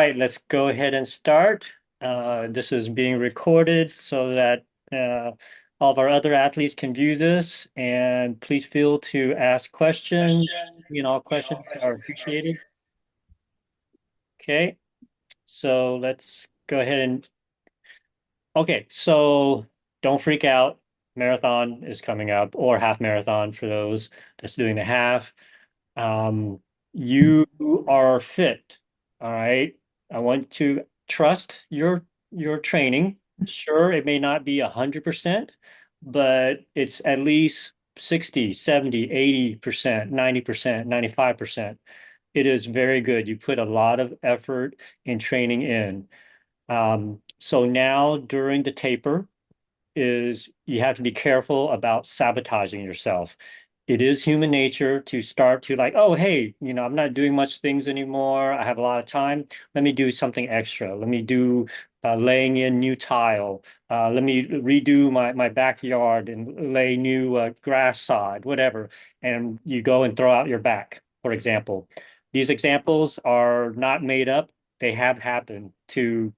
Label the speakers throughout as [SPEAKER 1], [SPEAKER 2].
[SPEAKER 1] right, let's go ahead and start. This is being recorded so that all of our other athletes can view this. And please feel to ask questions. All questions are appreciated. Okay, so let's go ahead and okay. So don't freak out. Marathon is coming up, or half marathon for those that's doing the half. Um, you are fit. All right. I want to trust your training. Sure, it may not be 100%, but it's at least 60, 70, 80%, 90%, 95%. It is very good. You put a lot of effort in training in. So now during the taper, is you have to be careful about sabotaging yourself. It is human nature to start to like, oh, hey, I'm not doing much things anymore. I have a lot of time. Let me do something extra. Let me do laying in new tile. Let me redo my backyard and lay new grass sod, whatever. And you go and throw out your back, for example. These examples are not made up. They have happened to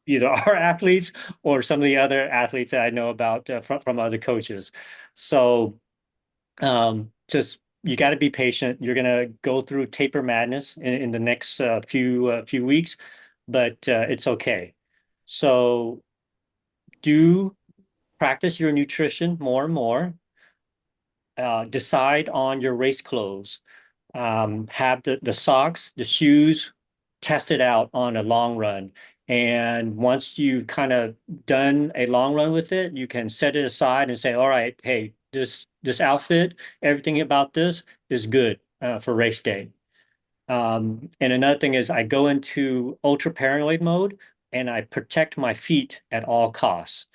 [SPEAKER 1] either our athletes or some of the other athletes that I know about from other coaches. So just you got to be patient. You're gonna go through taper madness in the next few weeks, but it's okay. So do practice your nutrition more and more. Decide on your race clothes. Have the socks, the shoes, test it out on a long run. And once you've kind of done a long run with it, you can set it aside and say, all right, hey, this outfit, everything about this is good for race day. And another thing is I go into ultra paranoid mode and I protect my feet at all costs.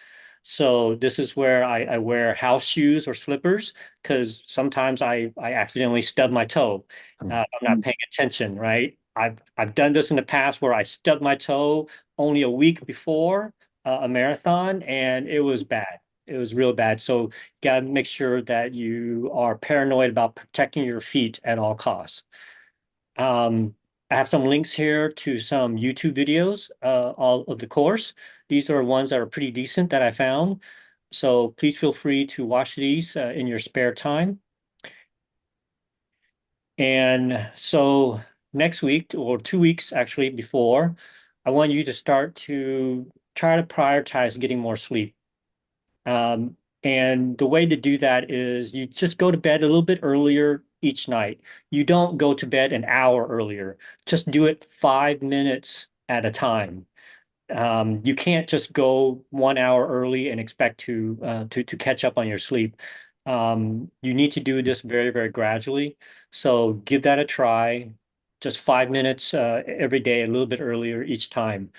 [SPEAKER 1] So this is where I wear house shoes or slippers because sometimes I accidentally stub my toe. I'm not paying attention, right? I've done this in the past where I stubbed my toe only a week before a marathon, and it was bad. It was real bad. So gotta make sure that you are paranoid about protecting your feet at all costs. Um, I have some links here to some YouTube videos, all of the course. These are ones that are pretty decent that I found. So please feel free to watch these in your spare time. And so next week or 2 weeks actually before, I want you to start to try to prioritize getting more sleep. Um, and the way to do that is you just go to bed a little bit earlier each night. You don't go to bed an hour earlier. Just do it 5 minutes at a time. You can't just go 1 hour early and expect to catch up on your sleep. You need to do this very, very gradually. So give that a try. Just 5 minutes every day, a little bit earlier each time.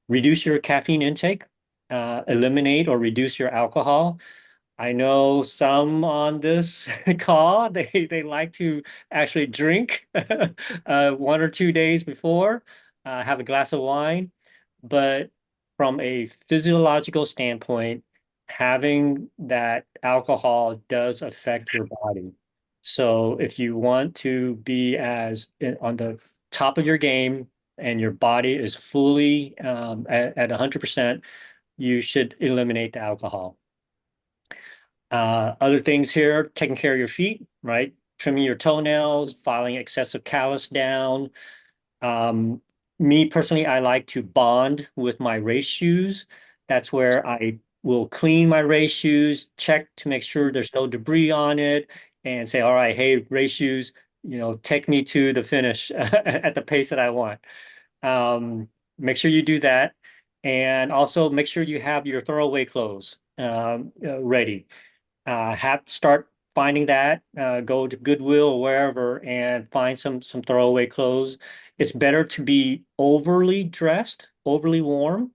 [SPEAKER 1] Reduce your caffeine intake, eliminate or reduce your alcohol. I know some on this call, they like to actually drink 1 or 2 days before, have a glass of wine. But from a physiological standpoint, having that alcohol does affect your body. So if you want to be on the top of your game and your body is fully at 100%, you should eliminate the alcohol. Other things here, taking care of your feet, right? Trimming your toenails, filing excessive callus down. Um, Me personally, I like to bond with my race shoes. That's where I will clean my race shoes, check to make sure there's no debris on it, and say, all right, hey, race shoes, take me to the finish at the pace that I want. Um, Make sure you do that. And also make sure you have your throwaway clothes ready. Have start finding that. Go to Goodwill or wherever and find some throwaway clothes. It's better to be overly dressed, overly warm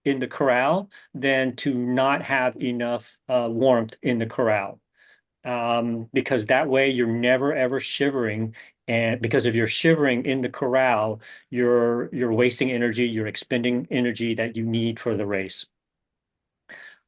[SPEAKER 1] in the corral than to not have enough warmth in the corral. Because that way you're never ever shivering. And because if you're shivering in the corral, you're wasting energy, you're expending energy that you need for the race.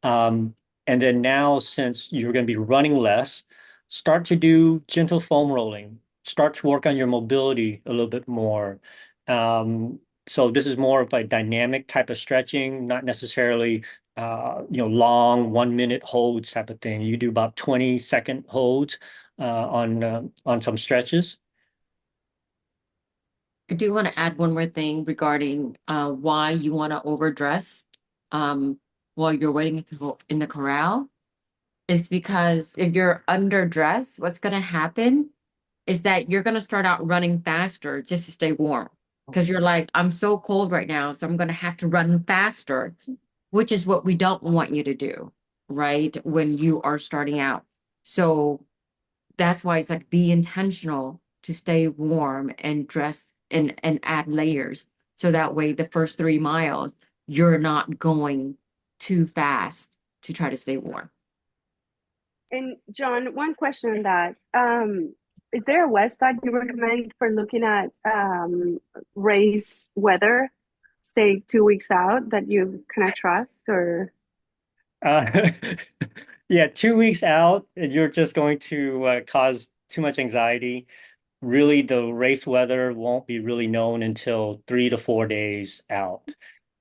[SPEAKER 1] Um, and then now, since you're going to be running less, start to do gentle foam rolling. Start to work on your mobility a little bit more. Um, So this is more of a dynamic type of stretching, not necessarily long 1 minute holds type of thing. You do about 20-second holds on some stretches.
[SPEAKER 2] I do want to add one more thing regarding why you want to overdress um, while you're waiting in the corral. Is because if you're underdressed, what's going to happen is that you're going to start out running faster just to stay warm. Because you're like, I'm so cold right now, so I'm going to have to run faster, which is what we don't want you to do, right? When you are starting out. So that's why it's like be intentional to stay warm and dress and add layers. So that way the first 3 miles, you're not going too fast to try to stay warm.
[SPEAKER 3] And John, one question on that. Is there a website you recommend for looking at race weather, say 2 weeks out, that you kind of trust or?
[SPEAKER 1] Uh, yeah, 2 weeks out, you're just going to cause too much anxiety. Really, the race weather won't be really known until 3 to 4 days out.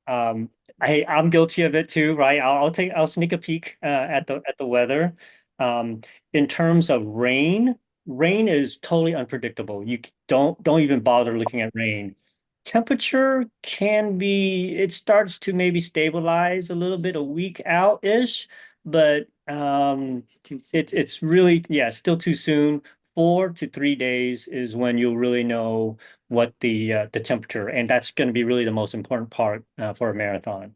[SPEAKER 1] Um, I'm guilty of it too, right? I'll sneak a peek at the weather. Um, in terms of rain, rain is totally unpredictable. You don't even bother looking at rain. Temperature can be, it starts to maybe stabilize a little bit a week out-ish, but
[SPEAKER 2] It's too soon.
[SPEAKER 1] it's really, yeah, still too soon. 4 to 3 days is when you'll really know what the temperature, and that's going to be really the most important part for a marathon.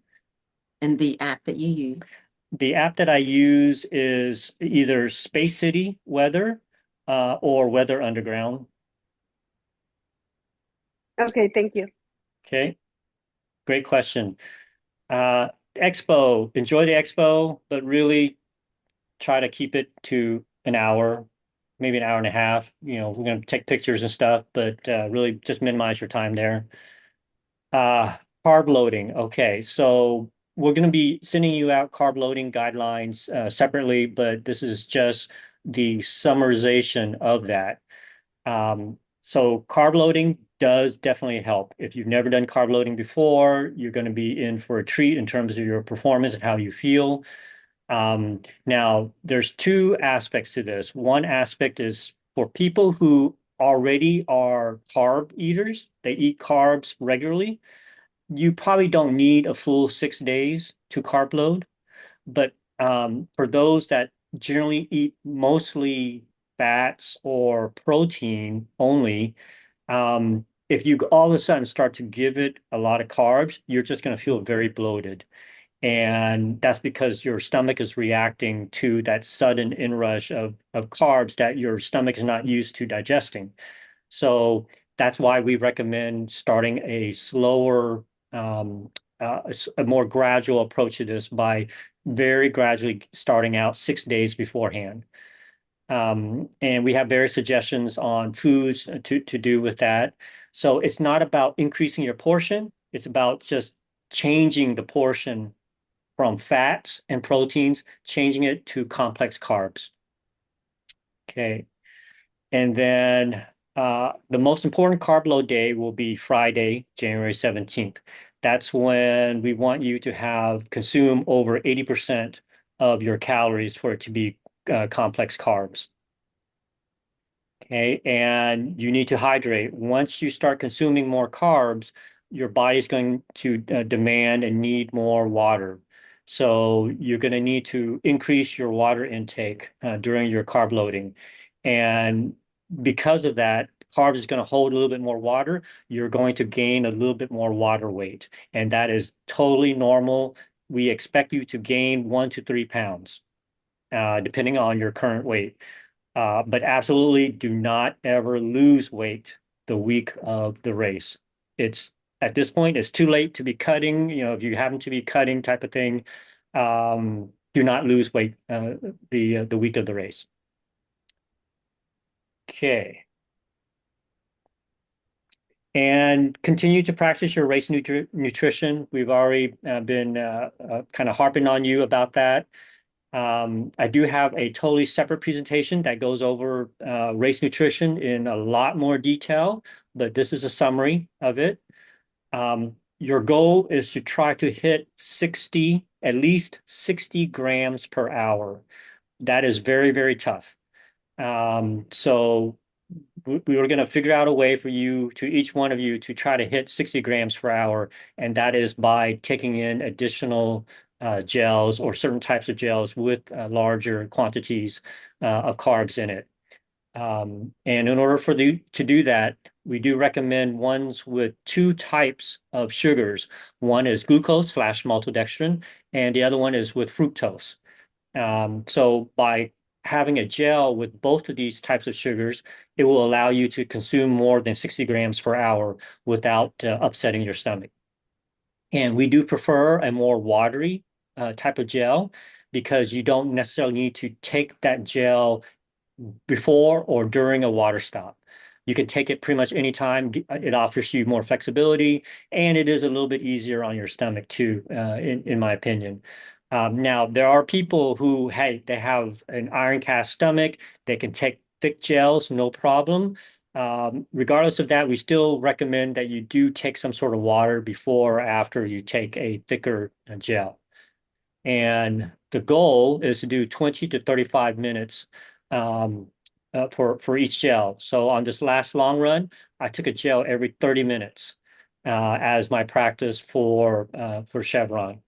[SPEAKER 2] And the app that you use.
[SPEAKER 1] The app that I use is either Space City Weather or Weather Underground.
[SPEAKER 3] Okay, thank you.
[SPEAKER 1] Okay, great question. Expo, enjoy the expo, but really try to keep it to an hour, maybe an hour and a half. We're going to take pictures and stuff, but really just minimize your time there. Uh, Carb loading. Okay, so we're going to be sending you out carb loading guidelines separately, but this is just the summarization of that. So carb loading does definitely help. If you've never done carb loading before, you're going to be in for a treat in terms of your performance and how you feel. Now, there's two aspects to this. One aspect is for people who already are carb eaters, they eat carbs regularly. You probably don't need a full 6 days to carb load, but for those that generally eat mostly fats or protein only, if you all of a sudden start to give it a lot of carbs, you're just going to feel very bloated. And that's because your stomach is reacting to that sudden inrush of carbs that your stomach is not used to digesting. So that's why we recommend starting a slower, a more gradual approach to this by very gradually starting out 6 days beforehand. And we have various suggestions on foods to do with that. So it's not about increasing your portion, it's about just changing the portion from fats and proteins, changing it to complex carbs. Okay. And then the most important carb load day will be Friday, January 17th. That's when we want you to have consume over 80% of your calories for it to be complex carbs. Okay, and you need to hydrate. Once you start consuming more carbs, your body's going to demand and need more water. So you're going to need to increase your water intake during your carb loading. And because of that, carbs is going to hold a little bit more water. You're going to gain a little bit more water weight. And that is totally normal. We expect you to gain 1 to 3 pounds, depending on your current weight. But absolutely do not ever lose weight the week of the race. It's at this point, it's too late to be cutting. If you happen to be cutting type of thing, do not lose weight the week of the race. Okay. And continue to practice your race nutrition. We've already been kind of harping on you about that. I do have a totally separate presentation that goes over race nutrition in a lot more detail, but this is a summary of it. Your goal is to try to hit 60, at least 60 grams per hour. That is very, very tough. So we were going to figure out a way for you to each one of you to try to hit 60 grams per hour, and that is by taking in additional gels or certain types of gels with larger quantities of carbs in it. And in order for the to do that, we do recommend ones with two types of sugars. One is glucose slash maltodextrin, and the other one is with fructose. So by having a gel with both of these types of sugars, it will allow you to consume more than 60 grams per hour without upsetting your stomach. And we do prefer a more watery type of gel because you don't necessarily need to take that gel before or during a water stop. You can take it pretty much anytime. It offers you more flexibility, and it is a little bit easier on your stomach too, in my opinion. Now, there are people who, hey, they have an iron cast stomach. They can take thick gels, no problem. Regardless of that, we still recommend that you do take some sort of water before or after you take a thicker gel. And the goal is to do 20 to 35 minutes um, for each gel. So on this last long run, I took a gel every 30 minutes as my practice for Chevron.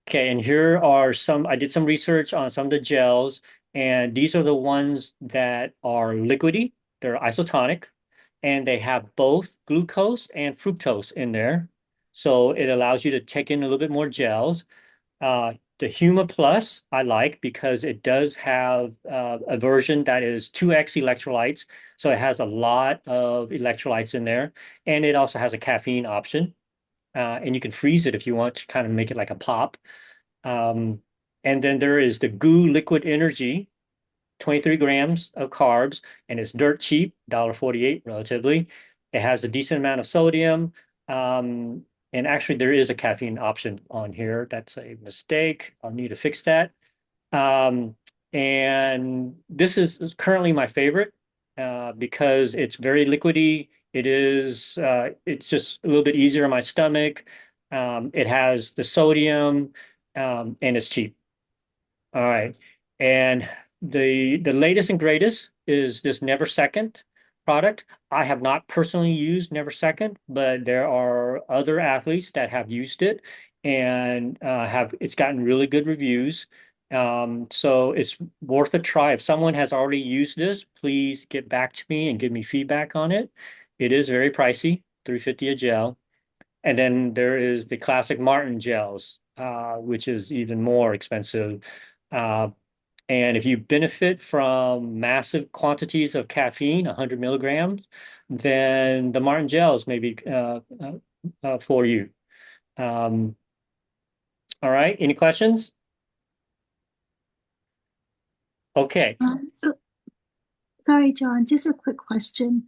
[SPEAKER 1] Okay, and here are some, I did some research on some of the gels, and these are the ones that are liquidy. They're isotonic, and they have both glucose and fructose in there. So it allows you to take in a little bit more gels. The Huma Plus I like because it does have a version that is 2x electrolytes. So it has a lot of electrolytes in there. And it also has a caffeine option. And you can freeze it if you want to kind of make it like a pop. Um, and then there is the Goo Liquid Energy, 23 grams of carbs, and it's dirt cheap, $1.48 relatively. It has a decent amount of sodium. Um, and actually, there is a caffeine option on here. That's a mistake. I'll need to fix that. Um, and this is currently my favorite because it's very liquidy. It's just a little bit easier on my stomach. It has the sodium, and it's cheap. All right. And the latest and greatest is this Never Second product. I have not personally used Never Second, but there are other athletes that have used it and have it's gotten really good reviews. So it's worth a try. If someone has already used this, please get back to me and give me feedback on it. It is very pricey, 350 a gel. And then there is the classic Martin gels, which is even more expensive. Uh, and if you benefit from massive quantities of caffeine, 100 milligrams, then the Martin gels may be for you. Um, all right, any questions? Okay.
[SPEAKER 4] Sorry, John, just a quick question.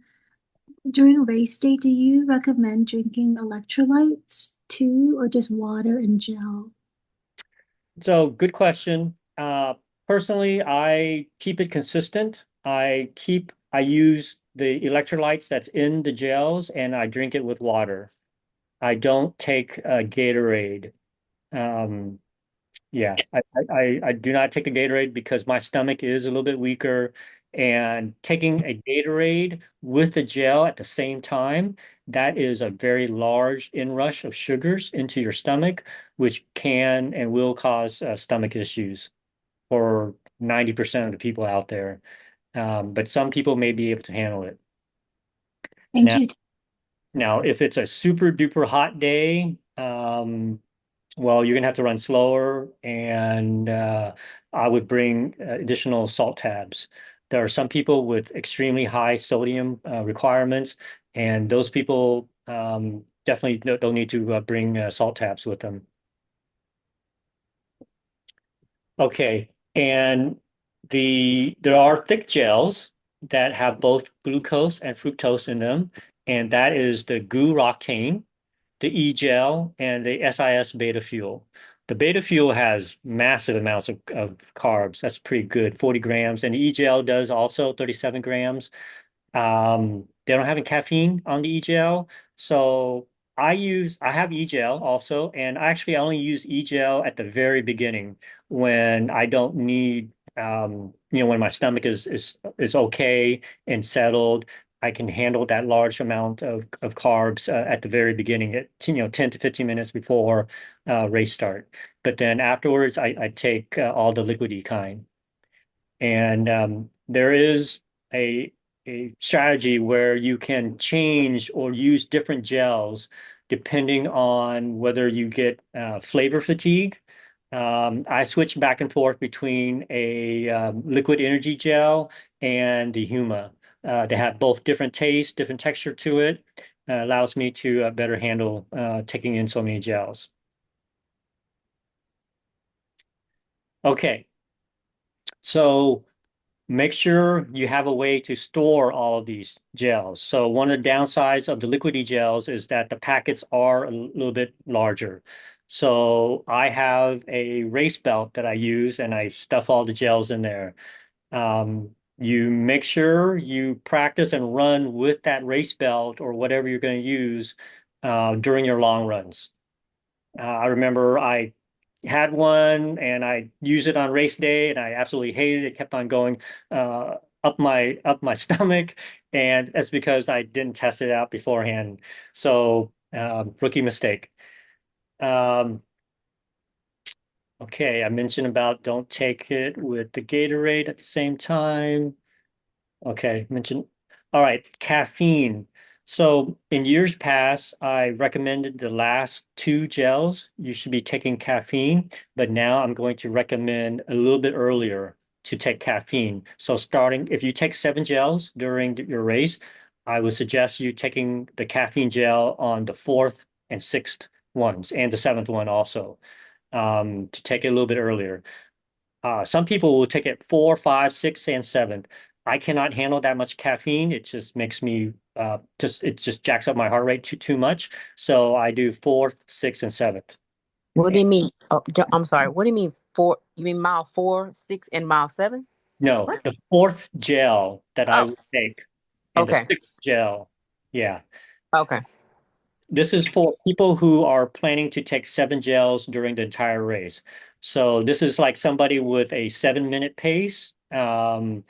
[SPEAKER 4] During race day, do you recommend drinking electrolytes too, or just water and gel?
[SPEAKER 1] So good question. Personally, I keep it consistent. I use the electrolytes that's in the gels and I drink it with water. I don't take Gatorade. Um, yeah, I do not take a Gatorade because my stomach is a little bit weaker. And taking a Gatorade with the gel at the same time, that is a very large inrush of sugars into your stomach, which can and will cause stomach issues for 90% of the people out there. But some people may be able to handle it.
[SPEAKER 4] Thank
[SPEAKER 1] Now,
[SPEAKER 4] you.
[SPEAKER 1] now, if it's a super duper hot day, well, you're gonna have to run slower, and I would bring additional salt tabs. There are some people with extremely high sodium requirements, and those people definitely don't need to bring salt tabs with them. Okay, and there are thick gels that have both glucose and fructose in them, and that is the goo Roctane, the e-gel, and the SIS beta fuel. The beta fuel has massive amounts of carbs. That's pretty good, 40 grams. And the e-gel does also 37 grams. they don't have any caffeine on the e-gel. So I have e-gel also, and I only use e-gel at the very beginning when I don't need, when my stomach is okay and settled. I can handle that large amount of carbs at the very beginning, at 10 to 15 minutes before race start. But then afterwards, I take all the liquidy kind. And there is a strategy where you can change or use different gels depending on whether you get flavor fatigue. I switch back and forth between a liquid energy gel and the Huma. They have both different taste, different texture to it. Allows me to better handle taking in so many gels. Okay, so make sure you have a way to store all of these gels. So one of the downsides of the liquidy gels is that the packets are a little bit larger. So I have a race belt that I use and I stuff all the gels in there. You make sure you practice and run with that race belt or whatever you're going to use during your long runs. I remember I had one and I used it on race day and I absolutely hated it. It kept on going up my stomach, and that's because I didn't test it out beforehand. So rookie mistake. Um, okay, I mentioned about don't take it with the Gatorade at the same time. Okay, mention. All right, caffeine. So in years past, I recommended the last two gels. You should be taking caffeine, but now I'm going to recommend a little bit earlier to take caffeine. So starting, if you take 7 gels during your race, I would suggest you taking the caffeine gel on the fourth and sixth ones and the seventh one also, to take it a little bit earlier. Some people will take it four, five, six, and seven. I cannot handle that much caffeine. It just makes me it just jacks up my heart rate too much. So I do fourth, sixth, and seventh.
[SPEAKER 5] What do
[SPEAKER 1] And
[SPEAKER 5] you mean? Oh, I'm sorry. What do you mean four? You mean mile four, six, and mile seven?
[SPEAKER 1] no,
[SPEAKER 5] What?
[SPEAKER 1] the fourth gel that I
[SPEAKER 5] Oh,
[SPEAKER 1] would take and the
[SPEAKER 5] okay.
[SPEAKER 1] sixth gel. Yeah.
[SPEAKER 5] Okay.
[SPEAKER 1] This is for people who are planning to take 7 gels during the entire race. So this is like somebody with a 7-minute pace, and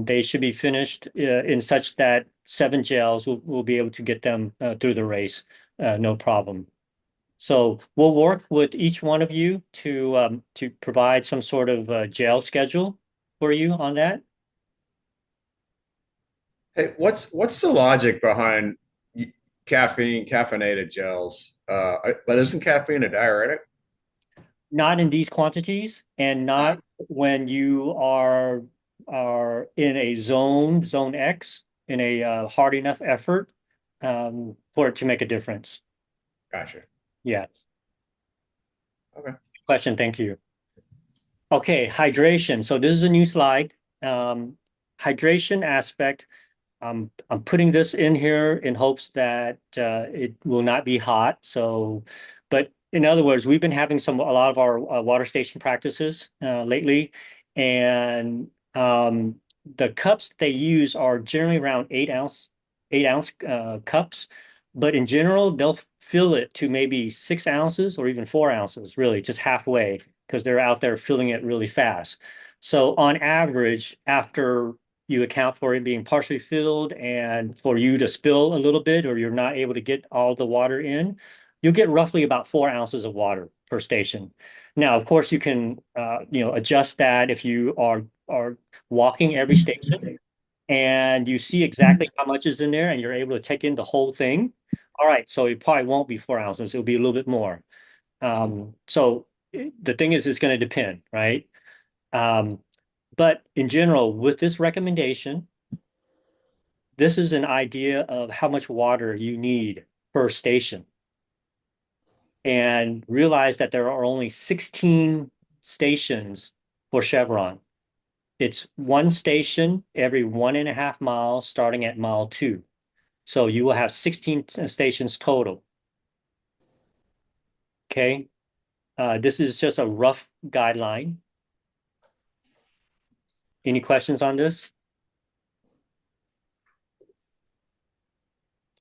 [SPEAKER 1] they should be finished in such that 7 gels will be able to get them through the race, no problem. So we'll work with each one of you to provide some sort of gel schedule for you on that.
[SPEAKER 6] Hey, what's the logic behind caffeinated gels? But isn't caffeine a diuretic?
[SPEAKER 1] Not in these quantities and
[SPEAKER 6] Uh,
[SPEAKER 1] not when you are in a zone X, in a hard enough effort for it to make a difference.
[SPEAKER 6] gotcha.
[SPEAKER 1] Yeah.
[SPEAKER 6] Okay.
[SPEAKER 1] Question. Thank you. Okay, hydration. So this is a new slide. Um, Hydration aspect. I'm putting this in here in hopes that it will not be hot. So, but in other words, we've been having a lot of our water station practices lately, and the cups they use are generally around 8 ounce cups. But in general, they'll fill it to maybe 6 ounces or even 4 ounces, really, just halfway, because they're out there filling it really fast. So on average, after you account for it being partially filled and for you to spill a little bit or you're not able to get all the water in, you'll get roughly about 4 ounces of water per station. Now, of course, you can adjust that if you are walking every station and you see exactly how much is in there and you're able to take in the whole thing. All right, so it probably won't be 4 ounces, it'll be a little bit more. So the thing is, it's going to depend, right? Um, but in general, with this recommendation, this is an idea of how much water you need per station. And realize that there are only 16 stations for Chevron. It's one station every 1.5 miles, starting at mile 2. So you will have 16 stations total. Okay. This is just a rough guideline. Any questions on this?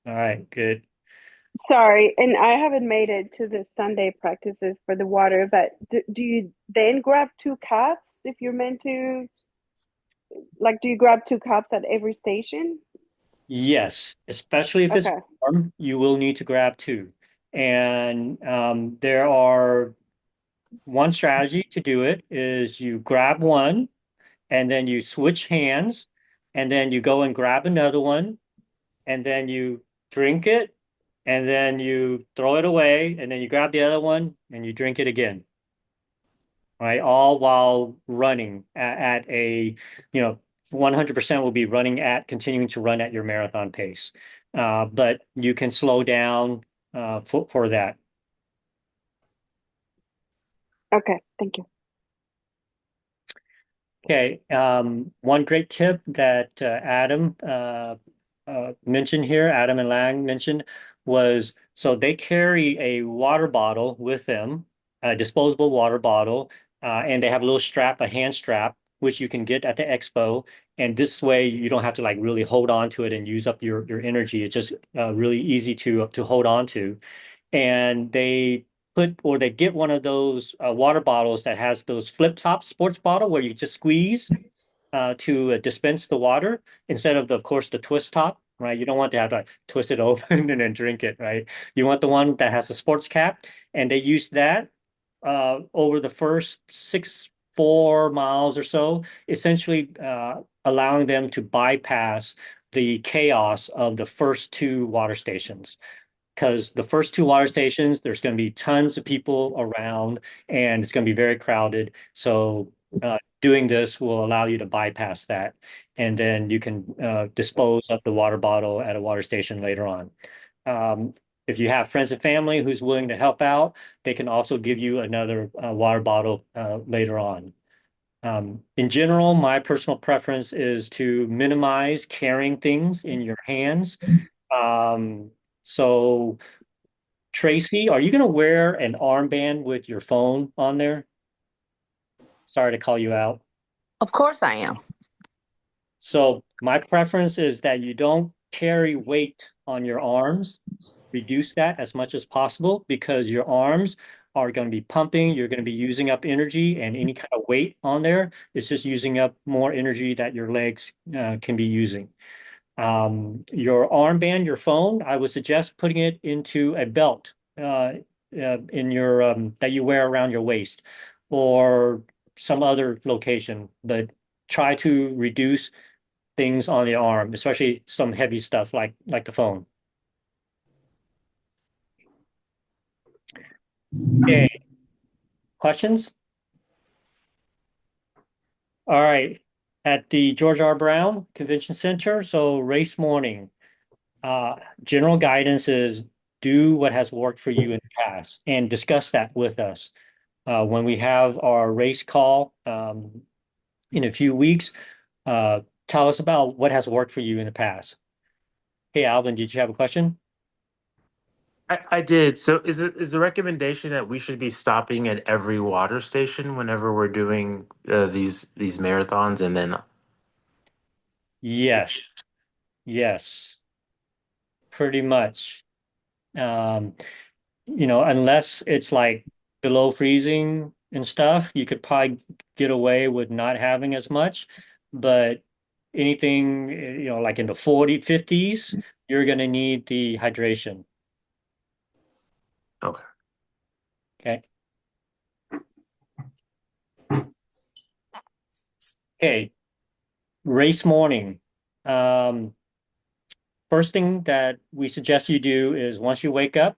[SPEAKER 1] All right, good.
[SPEAKER 3] Sorry, and I haven't made it to the Sunday practices for the water, but do you then grab two cups if you're meant to? Like, do you grab two cups at every station?
[SPEAKER 1] Yes, especially if it's
[SPEAKER 3] Okay.
[SPEAKER 1] warm, you will need to grab two. And there are one strategy to do it is you grab one and then you switch hands and then you go and grab another one and then you drink it and then you throw it away and then you grab the other one and you drink it again. Right? All while running at a, 100% will be running at continuing to run at your marathon pace. But you can slow down for that.
[SPEAKER 3] Okay. Thank you.
[SPEAKER 1] Okay. One great tip that Adam mentioned here, Adam and Lang mentioned, was so they carry a water bottle with them, a disposable water bottle, and they have a little strap, a hand strap, which you can get at the expo. And this way, you don't have to like really hold on to it and use up your energy. It's just really easy to hold on to. And they get one of those water bottles that has those flip top sports bottle where you just squeeze to dispense the water instead of of course, the twist top, right? You don't want to have to twist it open and then drink it, right? You want the one that has a sports cap, and they use that over the first 4 miles or so, essentially allowing them to bypass the chaos of the first two water stations because the first two water stations, there's going to be tons of people around and it's going to be very crowded. So doing this will allow you to bypass that. And then you can dispose of the water bottle at a water station later on. If you have friends and family who's willing to help out, they can also give you another water bottle later on. In general, my personal preference is to minimize carrying things in your hands. Um, so Tracy, are you going to wear an armband with your phone on there? Sorry to call you out.
[SPEAKER 5] Of course I am.
[SPEAKER 1] So my preference is that you don't carry weight on your arms. Reduce that as much as possible because your arms are going to be pumping. You're going to be using up energy, and any kind of weight on there is just using up more energy that your legs can be using. Your armband, your phone, I would suggest putting it into a belt in your that you wear around your waist or some other location, but try to reduce things on the arm, especially some heavy stuff like the phone. Okay, questions? All right. At the George R. Brown Convention Center, so race morning. General guidance is do what has worked for you in the past and discuss that with us. When we have our race call in a few weeks, uh, tell us about what has worked for you in the past. Hey, Alvin, did you have a question?
[SPEAKER 7] I did. So is the recommendation that we should be stopping at every water station whenever we're doing these marathons, and then
[SPEAKER 1] Yes, yes, pretty much. Um, unless it's like below freezing and stuff, you could probably get away with not having as much. But anything, like in the 40, 50s, you're going to need the hydration.
[SPEAKER 7] okay.
[SPEAKER 1] Okay. Okay. Race morning. Um, First thing that we suggest you do is once you wake up,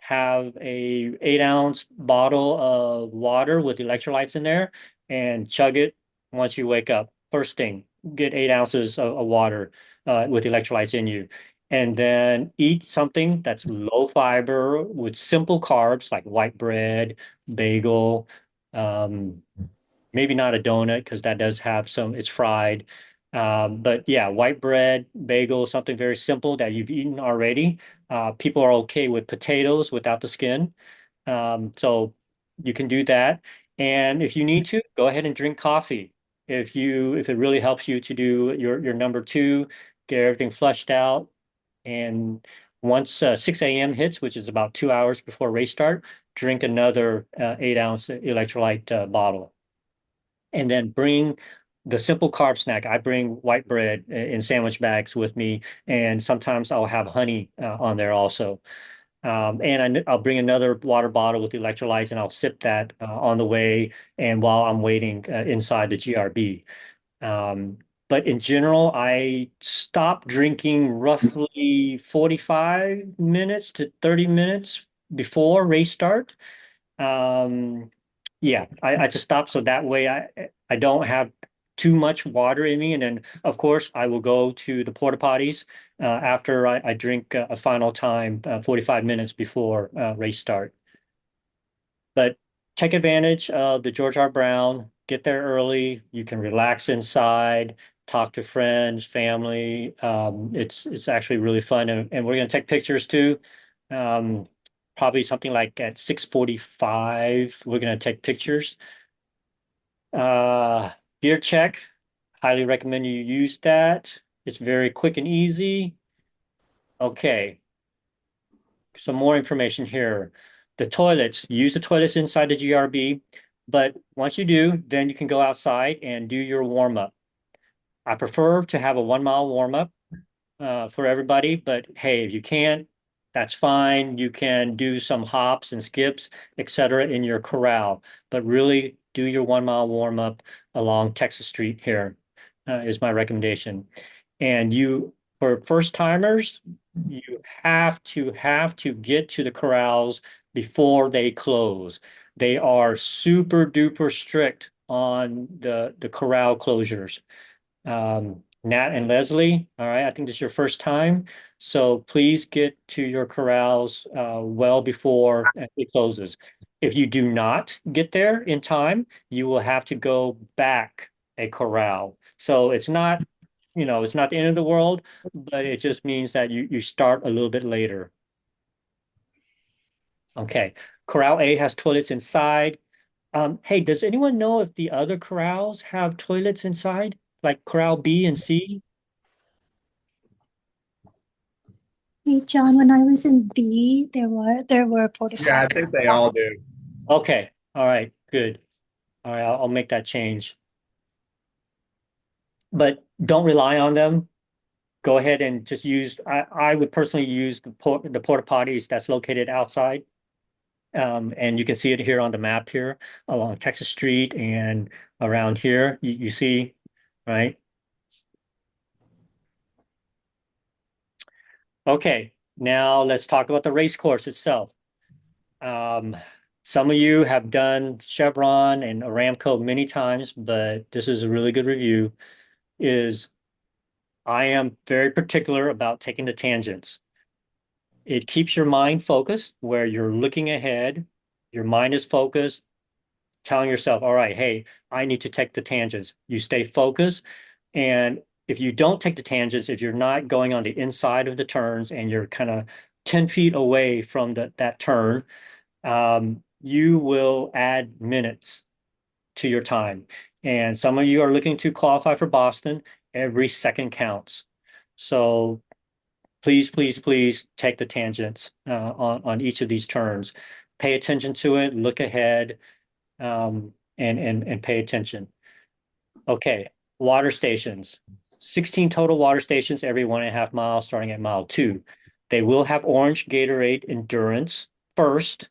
[SPEAKER 1] have a 8-ounce bottle of water with electrolytes in there and chug it once you wake up. First thing, get 8 ounces of water with electrolytes in you. And then eat something that's low fiber with simple carbs like white bread, bagel, um, maybe not a donut because that does have some, it's fried. But yeah, white bread, bagel, something very simple that you've eaten already. People are okay with potatoes without the skin. So you can do that. And if you need to, go ahead and drink coffee. If it really helps you to do your number two, get everything flushed out, And once 6 a.m. hits, which is about 2 hours before race start, drink another 8-ounce electrolyte bottle. And then bring the simple carb snack. I bring white bread in sandwich bags with me, and sometimes I'll have honey on there also. And I'll bring another water bottle with electrolytes, and I'll sip that on the way and while I'm waiting inside the GRB. Um, but in general, I stop drinking roughly 45 minutes to 30 minutes before race start. Um, yeah, I just stop so that way I don't have too much water in me. And then, of course, I will go to the porta potties after I drink a final time, 45 minutes before race start. But take advantage of the George R. Brown. Get there early. You can relax inside, talk to friends, family. It's actually really fun, and we're going to take pictures too. Um, Probably something like at 6:45. We're going to take pictures. Uh, Gear check. Highly recommend you use that. It's very quick and easy. Okay. Some more information here. The toilets, use the toilets inside the GRB, but once you do, then you can go outside and do your warm up. I prefer to have a 1 mile warm up for everybody, but hey, if you can't, that's fine. You can do some hops and skips, etc., in your corral, but really do your 1 mile warm up along Texas Street here is my recommendation. And for first timers, you have to get to the corrals before they close. They are super duper strict on the corral closures. Nat and Leslie, all right, I think this is your first time. So please get to your corrals well before it closes. If you do not get there in time, you will have to go back a corral. So it's not the end of the world, but it just means that you start a little bit later. Okay. Corral A has toilets inside. Hey, does anyone know if the other corrals have toilets inside, like Corral B and C?
[SPEAKER 4] Hey, John, when I was in B, there were porta
[SPEAKER 6] Yeah, I
[SPEAKER 4] potties.
[SPEAKER 6] think they all do.
[SPEAKER 1] Okay. All right. Good. All right. I'll make that change. But don't rely on them. Go ahead and just I would personally use the porta potties that's located outside. And you can see it here on the map here along Texas Street and around here. You see, right? Okay. Now let's talk about the race course itself. Um, some of you have done Chevron and Aramco many times, but this is a really good review. Is I am very particular about taking the tangents. It keeps your mind focused where you're looking ahead. Your mind is focused, telling yourself, all right, hey, I need to take the tangents. You stay focused. And if you don't take the tangents, if you're not going on the inside of the turns and you're kind of 10 feet away from that turn, you will add minutes to your time. And some of you are looking to qualify for Boston. Every second counts. So please, please, please take the tangents on each of these turns. Pay attention to it, look ahead, and pay attention. Okay, water stations. 16 total water stations every 1.5 miles, starting at mile 2. They will have orange Gatorade Endurance first,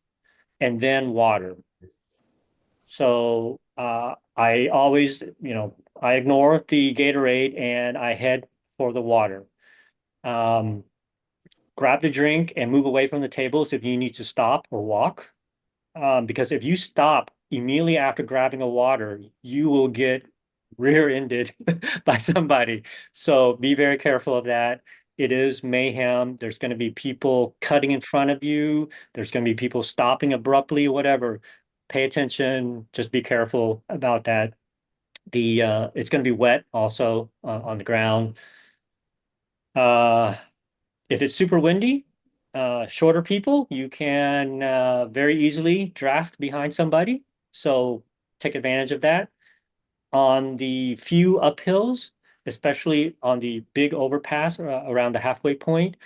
[SPEAKER 1] and then water. So I always, I ignore the Gatorade and I head for the water. Um, Grab the drink and move away from the tables if you need to stop or walk. Because if you stop immediately after grabbing a water, you will get rear-ended by somebody. So be very careful of that. It is mayhem. There's going to be people cutting in front of you. There's going to be people stopping abruptly, whatever. Pay attention. Just be careful about that. It's going to be wet also on the ground. Uh, if it's super windy, shorter people, you can very easily draft behind somebody. So take advantage of that. On the few uphills, especially on the big overpass around the halfway point.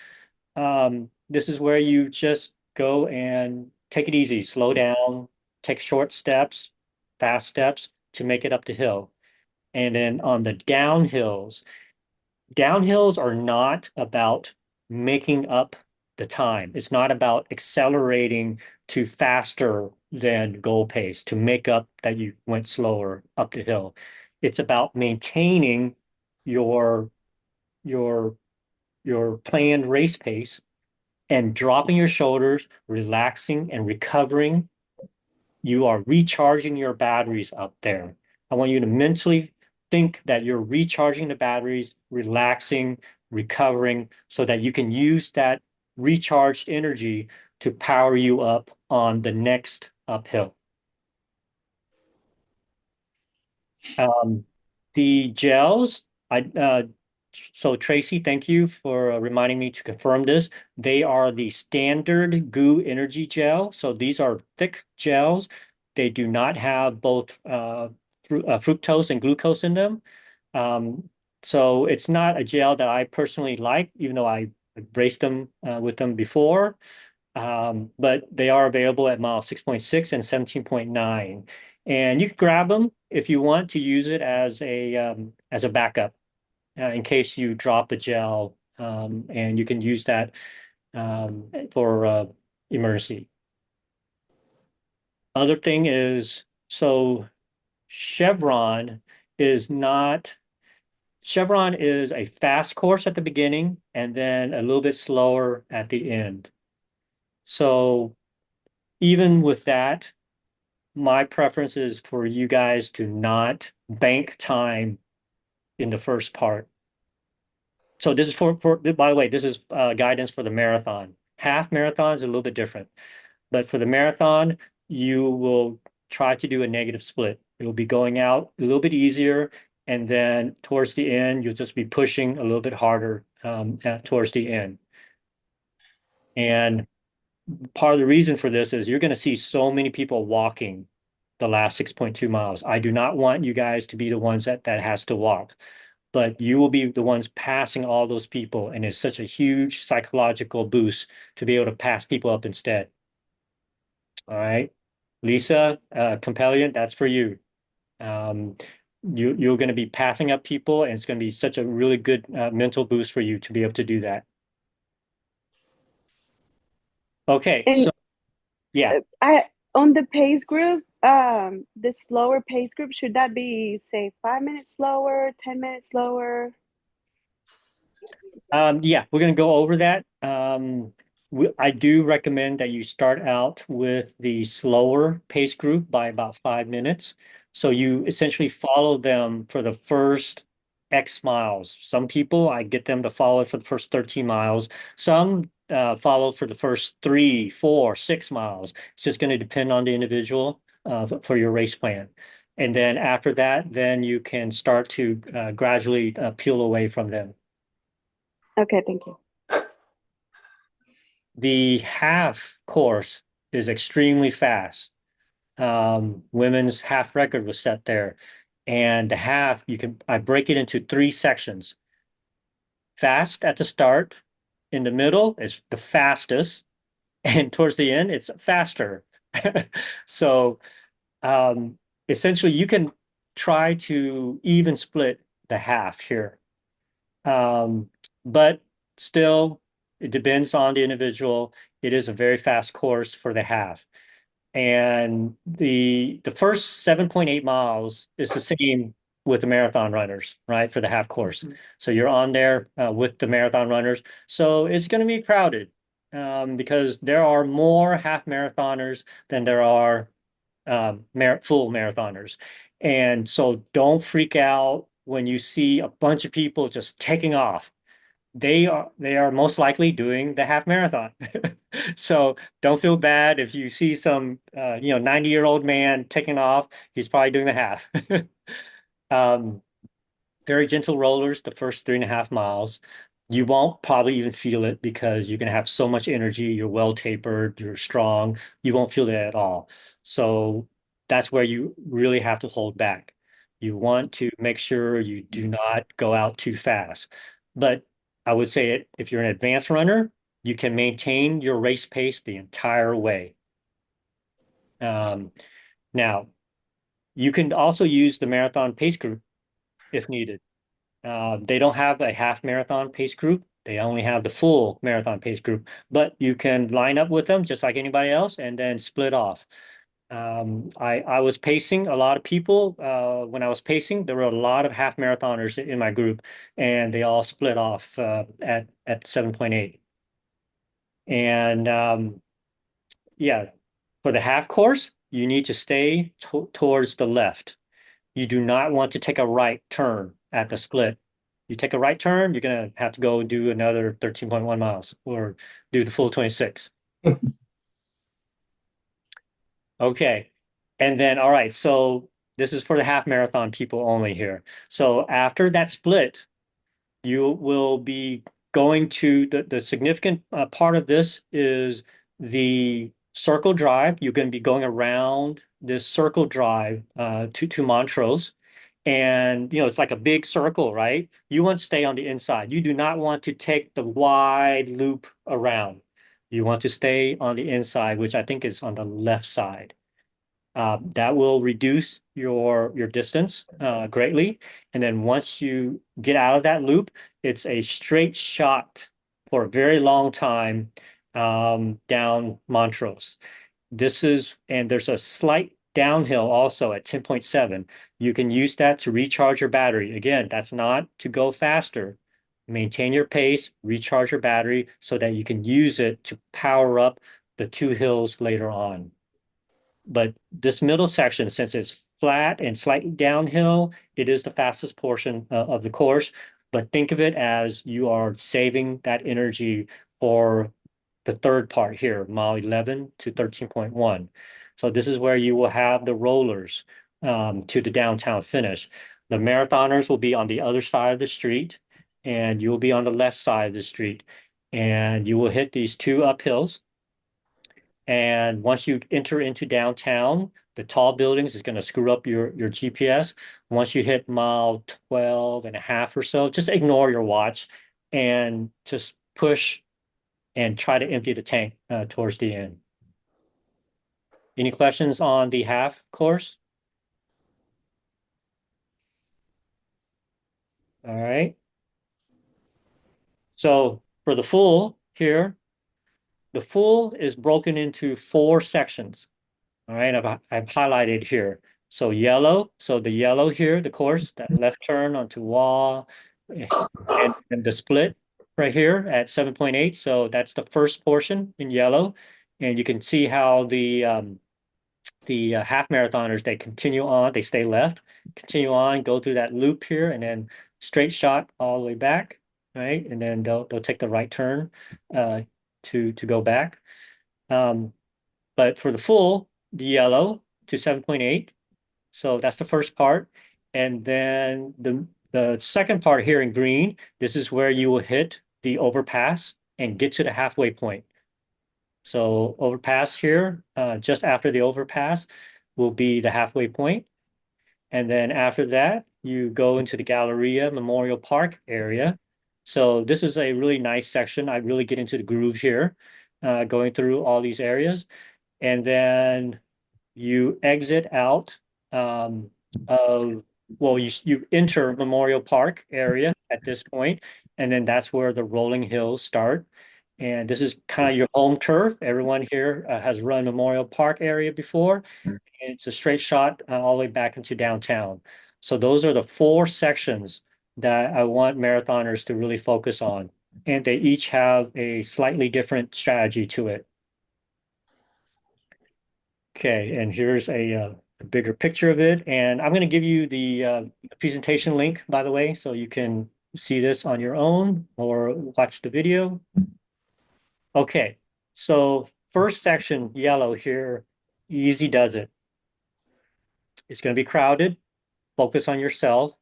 [SPEAKER 1] This is where you just go and take it easy, slow down, take short steps, fast steps to make it up the hill. And then on the downhills, downhills are not about making up the time. It's not about accelerating to faster than goal pace to make up that you went slower up the hill. It's about maintaining your your your planned race pace and dropping your shoulders, relaxing and recovering. You are recharging your batteries up there. I want you to mentally think that you're recharging the batteries, relaxing, recovering, so that you can use that recharged energy to power you up on the next uphill. Um, the gels, so Tracy, thank you for reminding me to confirm this. They are the standard goo energy gel. So these are thick gels. They do not have both fructose and glucose in them. Um, so it's not a gel that I personally like, even though I raced them with them before. But they are available at mile 6.6 and 17.9. And you can grab them if you want to use it as a backup in case you drop the gel, and you can use that for emergency. Other thing is, so Chevron is not, Chevron is a fast course at the beginning and then a little bit slower at the end. So even with that, my preference is for you guys to not bank time in the first part. So this is by the way, this is guidance for the marathon. Half marathon is a little bit different, but for the marathon, you will try to do a negative split. It will be going out a little bit easier, and then towards the end, you'll just be pushing a little bit harder towards the end. And part of the reason for this is you're going to see so many people walking the last 6.2 miles. I do not want you guys to be the ones that has to walk, but you will be the ones passing all those people. And it's such a huge psychological boost to be able to pass people up instead. All right. Lisa, Compellion, that's for you. Um, you're going to be passing up people, and it's going to be such a really good mental boost for you to be able to do that. Okay,
[SPEAKER 3] And
[SPEAKER 1] so yeah.
[SPEAKER 3] I on the pace group, the slower pace group, should that be say 5 minutes slower, 10 minutes slower?
[SPEAKER 1] Yeah, we're going to go over that. I do recommend that you start out with the slower pace group by about 5 minutes. So you essentially follow them for the first X miles. Some people, I get them to follow for the first 13 miles. Some follow for the first 3, 4, 6 miles. It's just going to depend on the individual for your race plan. And then after that, then you can start to gradually peel away from them.
[SPEAKER 3] Okay, thank you.
[SPEAKER 1] The half course is extremely fast. Women's half record was set there. And the half, I break it into three sections. Fast at the start, in the middle is the fastest, and towards the end, it's faster. So essentially, you can try to even split the half here. Um, but still, it depends on the individual. It is a very fast course for the half. And the first 7.8 miles is the same with the marathon runners, right? For the half course. So you're on there with the marathon runners. So it's going to be crowded because there are more half marathoners than there are full marathoners. And so don't freak out when you see a bunch of people just taking off. They are most likely doing the half marathon. So don't feel bad if you see some 90-year-old man taking off. He's probably doing the half. Um, very gentle rollers the first 3.5 miles. You won't probably even feel it because you're going to have so much energy. You're well tapered, you're strong. You won't feel it at all. So that's where you really have to hold back. You want to make sure you do not go out too fast. But I would say it, if you're an advanced runner, you can maintain your race pace the entire way. Um, Now, you can also use the marathon pace group if needed. They don't have a half marathon pace group. They only have the full marathon pace group, but you can line up with them just like anybody else and then split off. I was pacing a lot of people. When I was pacing, there were a lot of half marathoners in my group, and they all split off at 7.8. And yeah, for the half course, you need to stay towards the left. You do not want to take a right turn at the split. You take a right turn, you're gonna have to go do another 13.1 miles or do the full 26. Okay. And then, all right, so this is for the half marathon people only here. So after that split, you will be going to the significant part of this is the circle drive. You're going to be going around this circle drive to Montrose. And, it's like a big circle, right? You want to stay on the inside. You do not want to take the wide loop around. You want to stay on the inside, which I think is on the left side. That will reduce your distance greatly. And then once you get out of that loop, it's a straight shot for a very long time down Montrose. And there's a slight downhill also at 10.7. You can use that to recharge your battery. Again, that's not to go faster. Maintain your pace, recharge your battery so that you can use it to power up the two hills later on. But this middle section, since it's flat and slightly downhill, it is the fastest portion of the course. But think of it as you are saving that energy for the third part here, mile 11 to 13.1. So this is where you will have the rollers to the downtown finish. The marathoners will be on the other side of the street, and you'll be on the left side of the street. And you will hit these two uphills. And once you enter into downtown, the tall buildings is going to screw up your GPS. Once you hit mile 12 and a half or so, just ignore your watch and just push and try to empty the tank towards the end. Any questions on the half course? All right. So for the full here, the full is broken into 4 sections. All right, I've highlighted here. So the yellow here, the course, that left turn onto wall, and the split right here at 7.8. So that's the first portion in yellow. And you can see how the half marathoners, they continue on, they stay left, continue on, go through that loop here, and then straight shot all the way back, right? And then they'll take the right turn to go back. But for the full, the yellow to 7.8. So that's the first part. And then the second part here in green, this is where you will hit the overpass and get to the halfway point. So overpass here, just after the overpass will be the halfway point. And then after that, you go into the Galleria Memorial Park area. So this is a really nice section. I really get into the groove here, going through all these areas. And then you exit out of, well, you enter Memorial Park area at this point, and then that's where the rolling hills start. And this is kind of your home turf. Everyone here has run Memorial Park area before. And it's a straight shot all the way back into downtown. So those are the 4 sections that I want marathoners to really focus on. And they each have a slightly different strategy to it. Okay, and here's a bigger picture of it. And I'm going to give you the presentation link, by the way, so you can see this on your own or watch the video. Okay, so first section, yellow here, easy does it. It's going to be crowded. Focus on yourself.